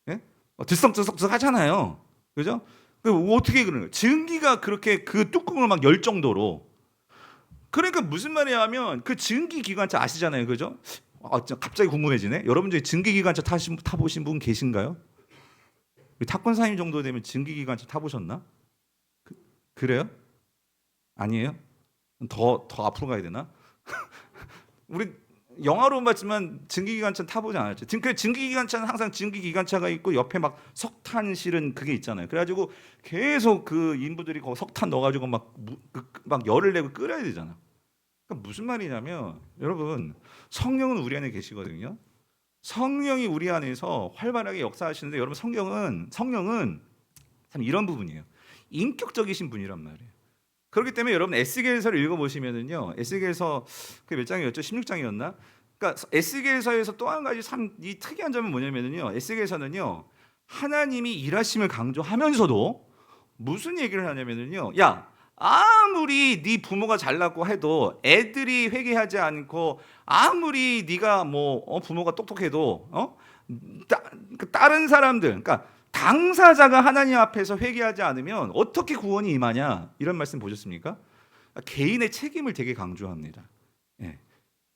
예? 들썩들썩 하잖아요. 그죠? 어떻게 그러는 거예요? 증기가 그렇게 그 뚜껑을 막 열 정도로. 그러니까 무슨 말이냐면 그 증기기관차 아시잖아요. 그죠? 갑자기 궁금해지네. 여러분 중에 증기기관차 타보신 분 계신가요? 탑권사님 정도 되면 증기기관차 타보셨나? 그래요? 아니에요? 더 앞으로 가야 되나? 우리 영화로 봤지만 증기기관차 타보지 않았죠. 증기기관차는 항상 증기기관차가 있고 옆에 막 석탄 실은 그게 있잖아요. 그래가지고 계속 그 인부들이 거기 석탄 넣어가지고 막 열을 내고 끓여야 되잖아. 그러니까 무슨 말이냐면, 여러분, 성령은 우리 안에 계시거든요. 성령이 우리 안에서 활발하게 역사하시는데, 여러분, 성령은 참 이런 부분이에요. 인격적이신 분이란 말이에요. 그렇기 때문에 여러분, 에스겔서를 읽어보시면은요, 에스겔서 그 몇 장이었죠? 16장이었나? 그러니까 에스겔서에서 또 한 가지 참 이 특이한 점은 뭐냐면은요, 에스겔서는요, 하나님이 일하심을 강조하면서도 무슨 얘기를 하냐면은요, 야, 아무리 네 부모가 잘났고 해도 애들이 회개하지 않고, 아무리 네가 부모가 똑똑해도 다른 사람들, 그러니까 당사자가 하나님 앞에서 회개하지 않으면 어떻게 구원이 임하냐, 이런 말씀 보셨습니까? 개인의 책임을 되게 강조합니다. 예.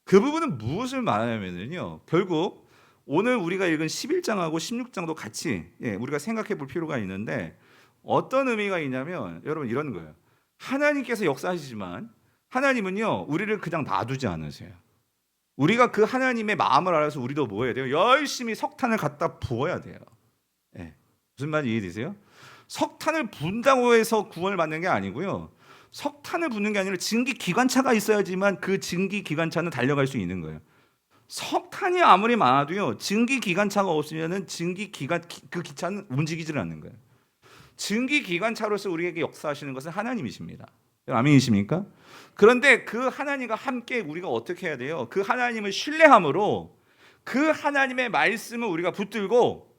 그 부분은 무엇을 말하냐면요, 결국 오늘 우리가 읽은 11장하고 16장도 같이 우리가 생각해 볼 필요가 있는데, 어떤 의미가 있냐면 여러분, 이런 거예요. 하나님께서 역사하시지만 하나님은요, 우리를 그냥 놔두지 않으세요. 우리가 그 하나님의 마음을 알아서 우리도 뭐 해야 돼요? 열심히 석탄을 갖다 부어야 돼요. 예. 무슨 말인지 이해되세요? 석탄을 분다고 해서 구원을 받는 게 아니고요, 석탄을 붓는 게 아니라 증기기관차가 있어야지만 그 증기기관차는 달려갈 수 있는 거예요. 석탄이 아무리 많아도요, 증기기관차가 없으면은 그 기차는 움직이지를 않는 거예요. 증기기관차로서 우리에게 역사하시는 것은 하나님이십니다. 아멘이십니까? 그런데 그 하나님과 함께 우리가 어떻게 해야 돼요? 그 하나님을 신뢰함으로 그 하나님의 말씀을 우리가 붙들고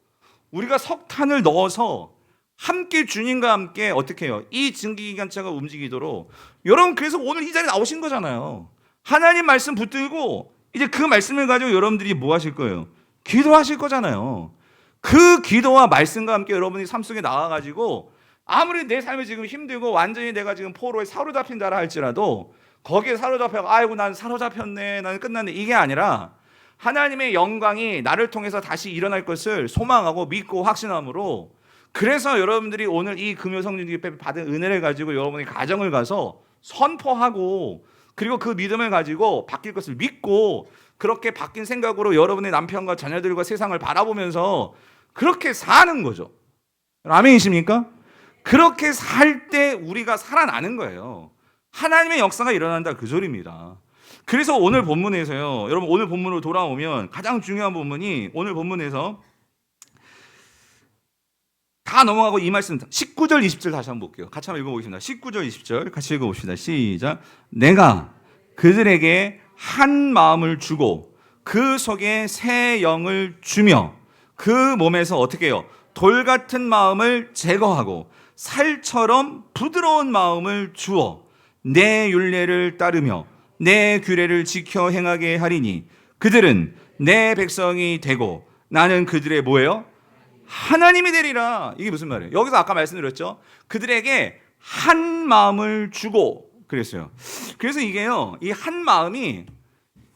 우리가 석탄을 넣어서 함께 주님과 함께 어떻게 해요? 이 증기기관차가 움직이도록. 여러분, 그래서 오늘 이 자리에 나오신 거잖아요. 하나님 말씀 붙들고 이제 그 말씀을 가지고 여러분들이 뭐 하실 거예요? 기도하실 거잖아요. 그 기도와 말씀과 함께 여러분이 삶 속에 나와가지고, 아무리 내 삶이 지금 힘들고 완전히 내가 지금 포로에 사로잡힌 자라 할지라도 거기에 사로잡혀, 아이고 난 사로잡혔네, 나는 끝났네, 이게 아니라 하나님의 영광이 나를 통해서 다시 일어날 것을 소망하고 믿고 확신함으로, 그래서 여러분들이 오늘 이 금요성령 받은 은혜를 가지고 여러분의 가정을 가서 선포하고, 그리고 그 믿음을 가지고 바뀔 것을 믿고, 그렇게 바뀐 생각으로 여러분의 남편과 자녀들과 세상을 바라보면서 그렇게 사는 거죠. 아멘이십니까? 그렇게 살 때 우리가 살아나는 거예요. 하나님의 역사가 일어난다, 그 소리입니다. 그래서 오늘 본문에서요, 여러분, 오늘 본문으로 돌아오면 가장 중요한 본문이, 오늘 본문에서 다 넘어가고 이 말씀 19절 20절 다시 한번 볼게요. 같이 한번 읽어보겠습니다. 19절 20절 같이 읽어봅시다. 시작. 내가 그들에게 한 마음을 주고 그 속에 새 영을 주며 그 몸에서 어떻게 해요? 돌 같은 마음을 제거하고 살처럼 부드러운 마음을 주어 내 율례를 따르며 내 규례를 지켜 행하게 하리니 그들은 내 백성이 되고 나는 그들의 뭐예요? 하나님이 되리라. 이게 무슨 말이에요? 여기서 아까 말씀드렸죠. 그들에게 한 마음을 주고 그랬어요. 그래서 이게요, 이 한 마음이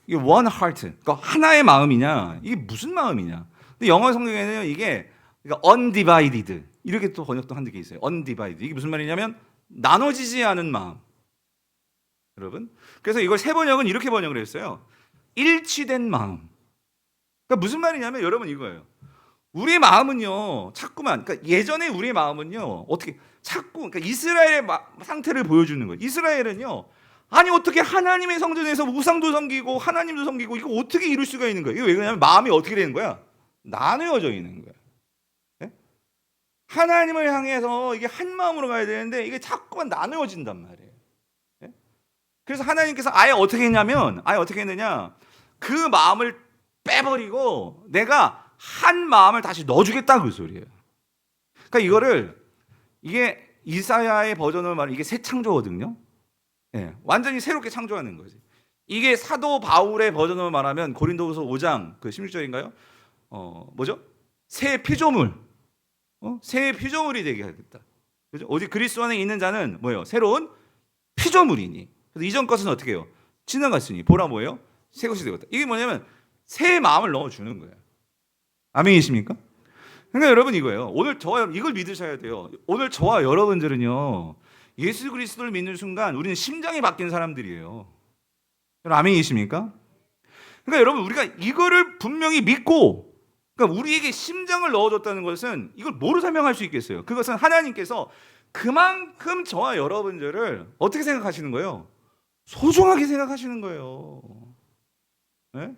이게 one heart, 그러니까 하나의 마음이냐, 이게 무슨 마음이냐? 근데 영어 성경에는 이게 그러니까 undivided 이렇게 또 번역도 한 게 있어요. undivided 이게 무슨 말이냐면 나눠지지 않은 마음. 여러분, 그래서 이걸 새 번역은 이렇게 번역을 했어요. 일치된 마음. 그러니까 무슨 말이냐면 여러분 이거예요. 우리의 마음은요, 자꾸만, 그러니까 예전에 우리의 마음은요, 어떻게 자꾸, 그러니까 이스라엘의 상태를 보여주는 거예요. 이스라엘은요, 아니 어떻게 하나님의 성전에서 우상도 섬기고 하나님도 섬기고 이거 어떻게 이룰 수가 있는 거예요? 이게 왜 그러냐면 마음이 어떻게 되는 거야? 나누어져 있는 거야. 네? 하나님을 향해서 이게 한 마음으로 가야 되는데 이게 자꾸만 나누어진단 말이에요. 네? 그래서 하나님께서 아예 어떻게 했느냐, 그 마음을 빼버리고 내가 한 마음을 다시 넣어주겠다 그 소리예요. 그러니까 이게 이사야의 버전을 말하면 이게 새 창조거든요. 예, 완전히 새롭게 창조하는 거지. 이게 사도 바울의 버전으로 말하면 고린도후서 5장 그 16절인가요? 뭐죠? 새 피조물, 새 피조물이 되게 하겠다. 그죠? 오직 그리스도 안에 있는 자는 뭐예요? 새로운 피조물이니. 그래서 이전 것은 어떻게 해요? 지나갔으니 보라 뭐예요? 새 것이 되었다. 이게 뭐냐면 새 마음을 넣어주는 거예요. 아멘이십니까? 그러니까 여러분 이거예요. 오늘 저와 여러분 이걸 믿으셔야 돼요. 오늘 저와 여러분들은요, 예수 그리스도를 믿는 순간 우리는 심장이 바뀐 사람들이에요. 여러분 아멘이십니까? 그러니까 여러분 우리가 이거를 분명히 믿고, 그러니까 우리에게 심장을 넣어줬다는 것은 이걸 뭐로 설명할 수 있겠어요? 그것은 하나님께서 그만큼 저와 여러분들을 어떻게 생각하시는 거예요? 소중하게 생각하시는 거예요. 네?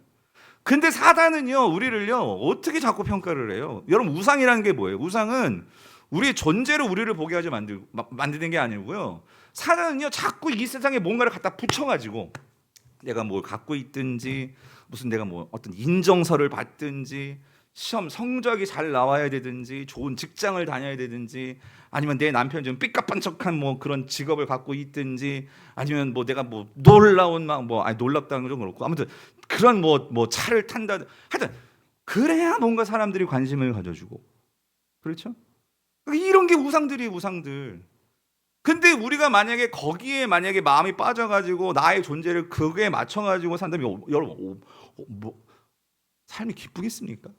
근데 사단은요, 우리를요, 어떻게 자꾸 평가를 해요? 여러분, 우상이라는 게 뭐예요? 우상은 우리의 존재로 우리를 보게 하지 만드는 게 아니고요. 사단은요, 자꾸 이 세상에 뭔가를 갖다 붙여가지고 내가 뭘 갖고 있든지, 무슨 내가 뭐 어떤 인정서를 받든지, 시험 성적이 잘 나와야 되든지, 좋은 직장을 다녀야 되든지, 아니면 내 남편 좀 삐까뻔쩍한 뭐 그런 직업을 갖고 있든지, 아니면 뭐 내가 뭐 놀라운 놀랍다는 건 좀 그렇고, 아무튼 그런 뭐 차를 탄다, 하여튼 그래야 뭔가 사람들이 관심을 가져주고, 그렇죠? 이런 게 우상들. 근데 우리가 만약에 거기에 마음이 빠져가지고 나의 존재를 그거에 맞춰가지고 산다면 여러분 삶이 기쁘겠습니까?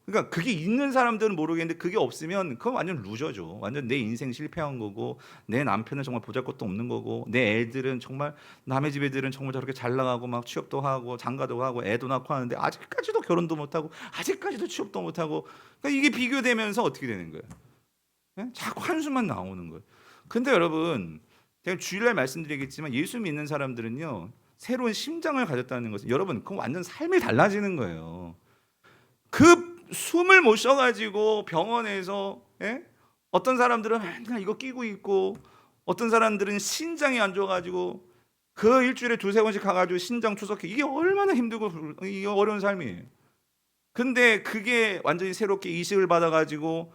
그러니까 그게 있는 사람들은 모르겠는데 그게 없으면 그건 완전 루저죠. 완전 내 인생 실패한 거고, 내 남편은 정말 보잘것도 없는 거고, 내 애들은 정말 남의 집 애들은 정말 저렇게 잘 나가고 막 취업도 하고 장가도 하고 애도 낳고 하는데 아직까지도 결혼도 못하고 아직까지도 취업도 못하고, 그러니까 이게 비교되면서 어떻게 되는 거예요? 네? 자꾸 한숨만 나오는 거예요. 근데 여러분, 제가 주일날 말씀드리겠지만 예수 믿는 사람들은요, 새로운 심장을 가졌다는 것은 여러분 그건 완전 삶이 달라지는 거예요. 그 숨을 못 쉬어가지고 병원에서, 예? 어떤 사람들은 맨날 이거 끼고 있고, 어떤 사람들은 신장이 안 좋아가지고 그 일주일에 2-3번씩 가가지고 신장 투석해. 이게 얼마나 힘들고 이게 어려운 삶이에요. 근데 그게 완전히 새롭게 이식을 받아가지고,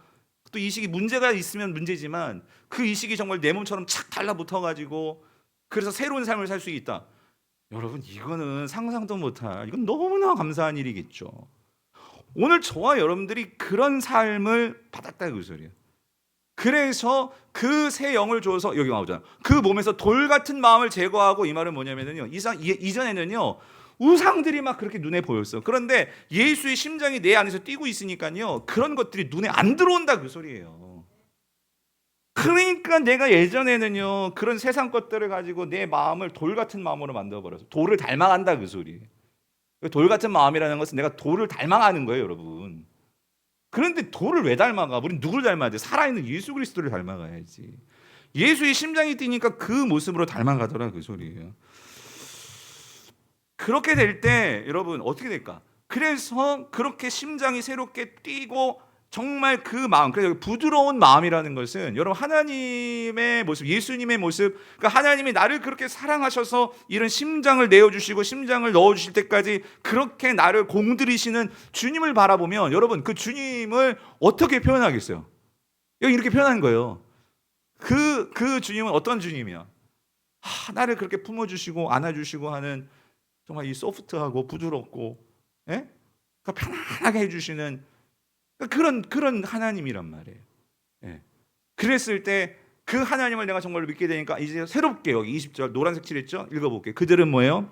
또 이식이 문제가 있으면 문제지만 그 이식이 정말 내 몸처럼 착 달라붙어가지고 그래서 새로운 삶을 살 수 있다. 여러분 이거는 상상도 못할, 이건 너무나 감사한 일이겠죠. 오늘 저와 여러분들이 그런 삶을 받았다 그 소리예요. 그래서 그 새 영을 줘서 여기 나오잖아요. 그 몸에서 돌 같은 마음을 제거하고, 이 말은 뭐냐면요, 이전에는요 우상들이 막 그렇게 눈에 보였어. 그런데 예수의 심장이 내 안에서 뛰고 있으니까요 그런 것들이 눈에 안 들어온다 그 소리예요. 그러니까 내가 예전에는요 그런 세상 것들을 가지고 내 마음을 돌 같은 마음으로 만들어버려서 돌을 닮아간다 그 소리예요. 돌 같은 마음이라는 것은 내가 돌을 닮아가는 거예요, 여러분. 그런데 돌을 왜 닮아가? 우린 누구를 닮아야 돼? 살아있는 예수 그리스도를 닮아가야지. 예수의 심장이 뛰니까 그 모습으로 닮아가더라 그 소리예요. 그렇게 될 때 여러분 어떻게 될까? 그래서 그렇게 심장이 새롭게 뛰고 정말 그 마음, 그래서 부드러운 마음이라는 것은 여러분 하나님의 모습, 예수님의 모습, 그러니까 하나님이 나를 그렇게 사랑하셔서 이런 심장을 내어주시고 심장을 넣어주실 때까지 그렇게 나를 공들이시는 주님을 바라보면 여러분 그 주님을 어떻게 표현하겠어요? 여기 이렇게 표현하는 거예요. 그 주님은 어떤 주님이야? 나를 그렇게 품어주시고 안아주시고 하는 정말 이 소프트하고 부드럽고, 예? 그러니까 편안하게 해주시는 그런 하나님이란 말이에요. 예. 그랬을 때 그 하나님을 내가 정말로 믿게 되니까 이제 새롭게 여기 20절 노란색 칠했죠? 읽어볼게요. 그들은 뭐예요?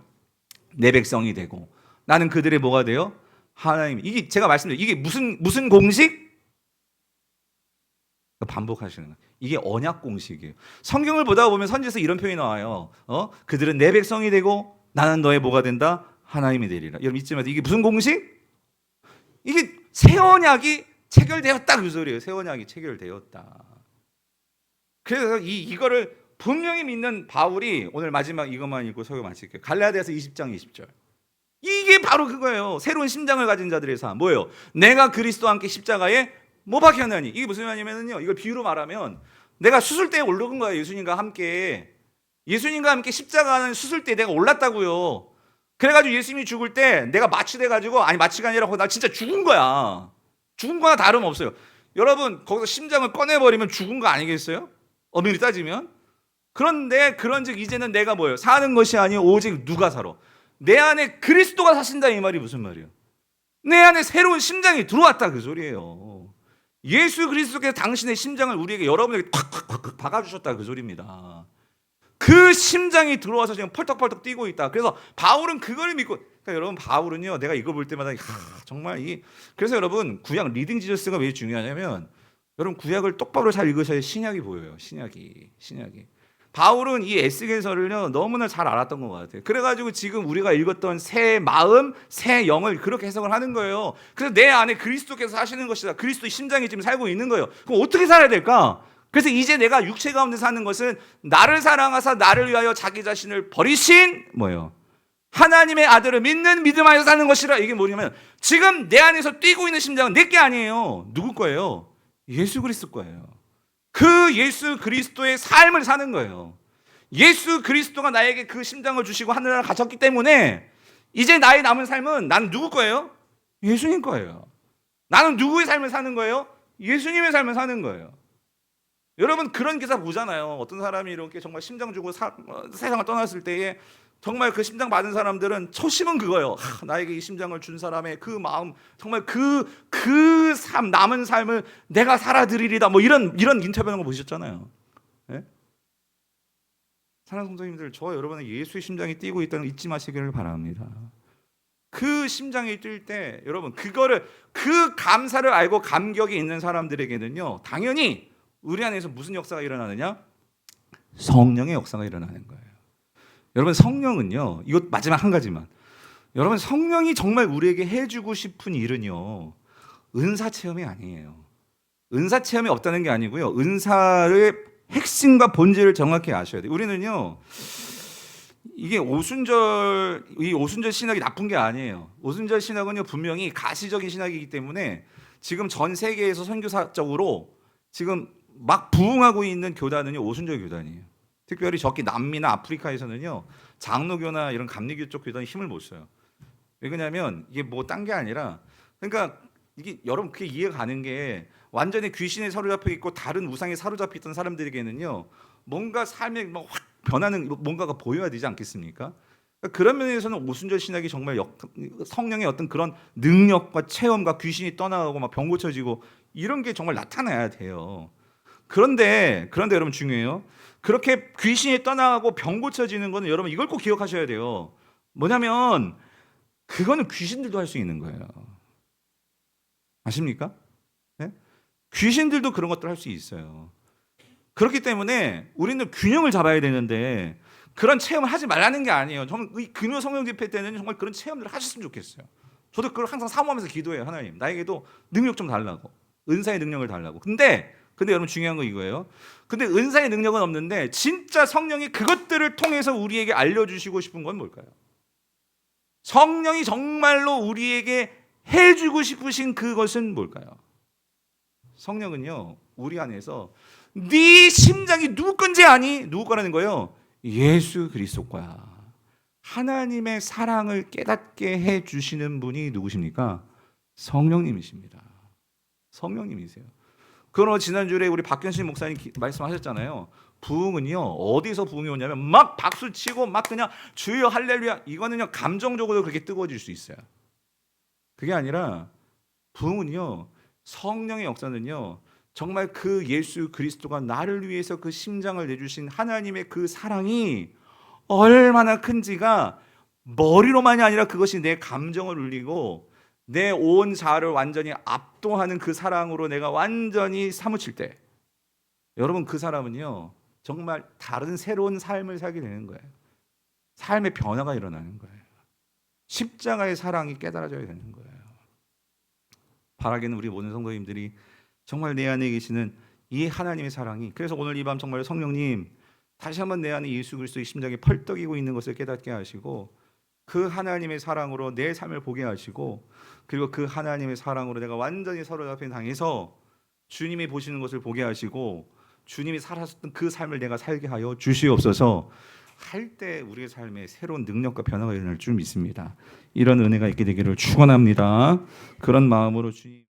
내 백성이 되고 나는 그들의 뭐가 돼요? 하나님. 이게 제가 말씀드린 이게 무슨 공식? 반복하시는 거예요. 이게 언약 공식이에요. 성경을 보다 보면 선지에서 이런 표현이 나와요. 그들은 내 백성이 되고 나는 너의 뭐가 된다? 하나님이 되리라. 여러분 잊지 마세요. 이게 무슨 공식? 이게 새 언약이 체결되었다 그 소리예요. 새 언약이 체결되었다. 그래서 이거를 분명히 믿는 바울이 오늘 마지막 이것만 읽고 설교 마칠게요. 갈라디아서 20장 20절. 이게 바로 그거예요. 새로운 심장을 가진 자들의 삶. 뭐예요? 내가 그리스도와 함께 십자가에 못 박혔나니. 이게 무슨 말이냐면요. 이걸 비유로 말하면 내가 수술대에 오른 거예요. 예수님과 함께 십자가는 수술대에 내가 올랐다고요. 그래가지고 예수님이 죽을 때 내가 마취돼가지고 마취가 아니라 나 진짜 죽은 거야. 죽은 거나 다름없어요. 여러분 거기서 심장을 꺼내버리면 죽은 거 아니겠어요? 엄밀히 따지면. 그런데 그런즉 이제는 내가 뭐예요? 사는 것이 아니요 오직 누가 살아? 내 안에 그리스도가 사신다 이 말이 무슨 말이에요? 내 안에 새로운 심장이 들어왔다 그 소리예요. 예수 그리스도께서 당신의 심장을 우리에게 여러분에게 탁탁탁 박아주셨다 그 소리입니다. 그 심장이 들어와서 지금 펄떡펄떡 뛰고 있다. 그래서 바울은 그걸 믿고, 그러니까 여러분 바울은요, 내가 이거 볼 때마다 정말 그래서 여러분 구약 리딩 지저스가 왜 중요하냐면 여러분 구약을 똑바로 잘 읽으셔야 신약이 보여요. 신약이. 바울은 이 에스겔서를요 너무나 잘 알았던 것 같아요. 그래가지고 지금 우리가 읽었던 새 마음, 새 영을 그렇게 해석을 하는 거예요. 그래서 내 안에 그리스도께서 사시는 것이다. 그리스도의 심장이 지금 살고 있는 거예요. 그럼 어떻게 살아야 될까? 그래서 이제 내가 육체 가운데 사는 것은 나를 사랑하사 나를 위하여 자기 자신을 버리신 뭐예요? 하나님의 아들을 믿는 믿음 안에서 사는 것이라. 이게 뭐냐면 지금 내 안에서 뛰고 있는 심장은 내 게 아니에요. 누구 거예요? 예수 그리스도 거예요. 그 예수 그리스도의 삶을 사는 거예요. 예수 그리스도가 나에게 그 심장을 주시고 하늘나라를 가졌기 때문에 이제 나의 남은 삶은 나는 누구 거예요? 예수님 거예요. 나는 누구의 삶을 사는 거예요? 예수님의 삶을 사는 거예요. 여러분 그런 기사 보잖아요. 어떤 사람이 이렇게 정말 심장 주고 세상을 떠났을 때에 정말 그 심장 받은 사람들은 초심은 그거예요. 나에게 이 심장을 준 사람의 그 마음, 정말 그 삶, 남은 삶을 내가 살아드리리다. 뭐 이런 인터뷰하는 거 보셨잖아요. 네? 사랑하는 성도님들, 저와 여러분의 예수의 심장이 뛰고 있다는 걸 잊지 마시기를 바랍니다. 그 심장이 뛸 때 여러분 그 감사를 알고 감격이 있는 사람들에게는요 당연히 우리 안에서 무슨 역사가 일어나느냐? 성령의 역사가 일어나는 거예요. 여러분 성령은요, 이것 마지막 한 가지만, 여러분 성령이 정말 우리에게 해주고 싶은 일은요 은사 체험이 아니에요. 은사 체험이 없다는 게 아니고요, 은사의 핵심과 본질을 정확히 아셔야 돼요. 우리는요 이게 이 오순절 신학이 나쁜 게 아니에요. 오순절 신학은요 분명히 가시적인 신학이기 때문에 지금 전 세계에서 선교사적으로 지금 막 부흥하고 있는 교단은요 오순절 교단이에요. 특별히 저기 남미나 아프리카에서는요 장로교나 이런 감리교 쪽 교단이 힘을 못 써요. 왜 그러냐면 이게 뭐 딴 게 아니라, 그러니까 이게 여러분 그게 이해가 가는 게 완전히 귀신에 사로잡혀 있고 다른 우상에 사로잡혀 있던 사람들에게는요 뭔가 삶에 막 확 변하는 뭔가가 보여야 되지 않겠습니까? 그러니까 그런 면에서는 오순절 신학이 정말 성령의 어떤 그런 능력과 체험과 귀신이 떠나가고 막 병 고쳐지고 이런 게 정말 나타나야 돼요. 그런데 여러분 중요해요. 그렇게 귀신이 떠나가고 병 고쳐지는 거는 여러분 이걸 꼭 기억하셔야 돼요. 뭐냐면 그거는 귀신들도 할 수 있는 거예요. 아십니까? 네? 귀신들도 그런 것들 할 수 있어요. 그렇기 때문에 우리는 균형을 잡아야 되는데 그런 체험을 하지 말라는 게 아니에요. 정말 금요 성령 집회 때는 정말 그런 체험들을 하셨으면 좋겠어요. 저도 그걸 항상 사모하면서 기도해요. 하나님 나에게도 능력 좀 달라고, 은사의 능력을 달라고. 근데 여러분 중요한 거 이거예요. 근데 은사의 능력은 없는데 진짜 성령이 그것들을 통해서 우리에게 알려주시고 싶은 건 뭘까요? 성령이 정말로 우리에게 해주고 싶으신 그것은 뭘까요? 성령은요 우리 안에서 네 심장이 누구 건지 아니? 누구 거라는 거예요? 예수 그리스도 거야. 하나님의 사랑을 깨닫게 해 주시는 분이 누구십니까? 성령님이십니다. 성령님이세요. 그러나 지난주에 우리 박현신 목사님 말씀하셨잖아요. 부흥은요 어디서 부흥이 오냐면 막 박수 치고 막 그냥 주여 할렐루야, 이거는요 감정적으로 그렇게 뜨거워질 수 있어요. 그게 아니라 부흥은요 성령의 역사는요 정말 그 예수 그리스도가 나를 위해서 그 심장을 내주신 하나님의 그 사랑이 얼마나 큰지가 머리로만이 아니라 그것이 내 감정을 울리고 내 온 자아를 완전히 압도하는 그 사랑으로 내가 완전히 사무칠 때, 여러분 그 사람은요 정말 다른 새로운 삶을 살게 되는 거예요. 삶의 변화가 일어나는 거예요. 십자가의 사랑이 깨달아져야 되는 거예요. 바라기는 우리 모든 성도님들이 정말 내 안에 계시는 이 하나님의 사랑이, 그래서 오늘 이 밤 정말 성령님 다시 한번 내 안에 예수 그리스도의 심장이 펄떡이고 있는 것을 깨닫게 하시고 그 하나님의 사랑으로 내 삶을 보게 하시고, 그리고 그 하나님의 사랑으로 내가 완전히 사로잡힌 당해서 주님이 보시는 것을 보게 하시고 주님이 살았던 그 삶을 내가 살게 하여 주시옵소서. 할 때 우리의 삶에 새로운 능력과 변화가 일어날 줄 믿습니다. 이런 은혜가 있게 되기를 축원합니다. 그런 마음으로 주님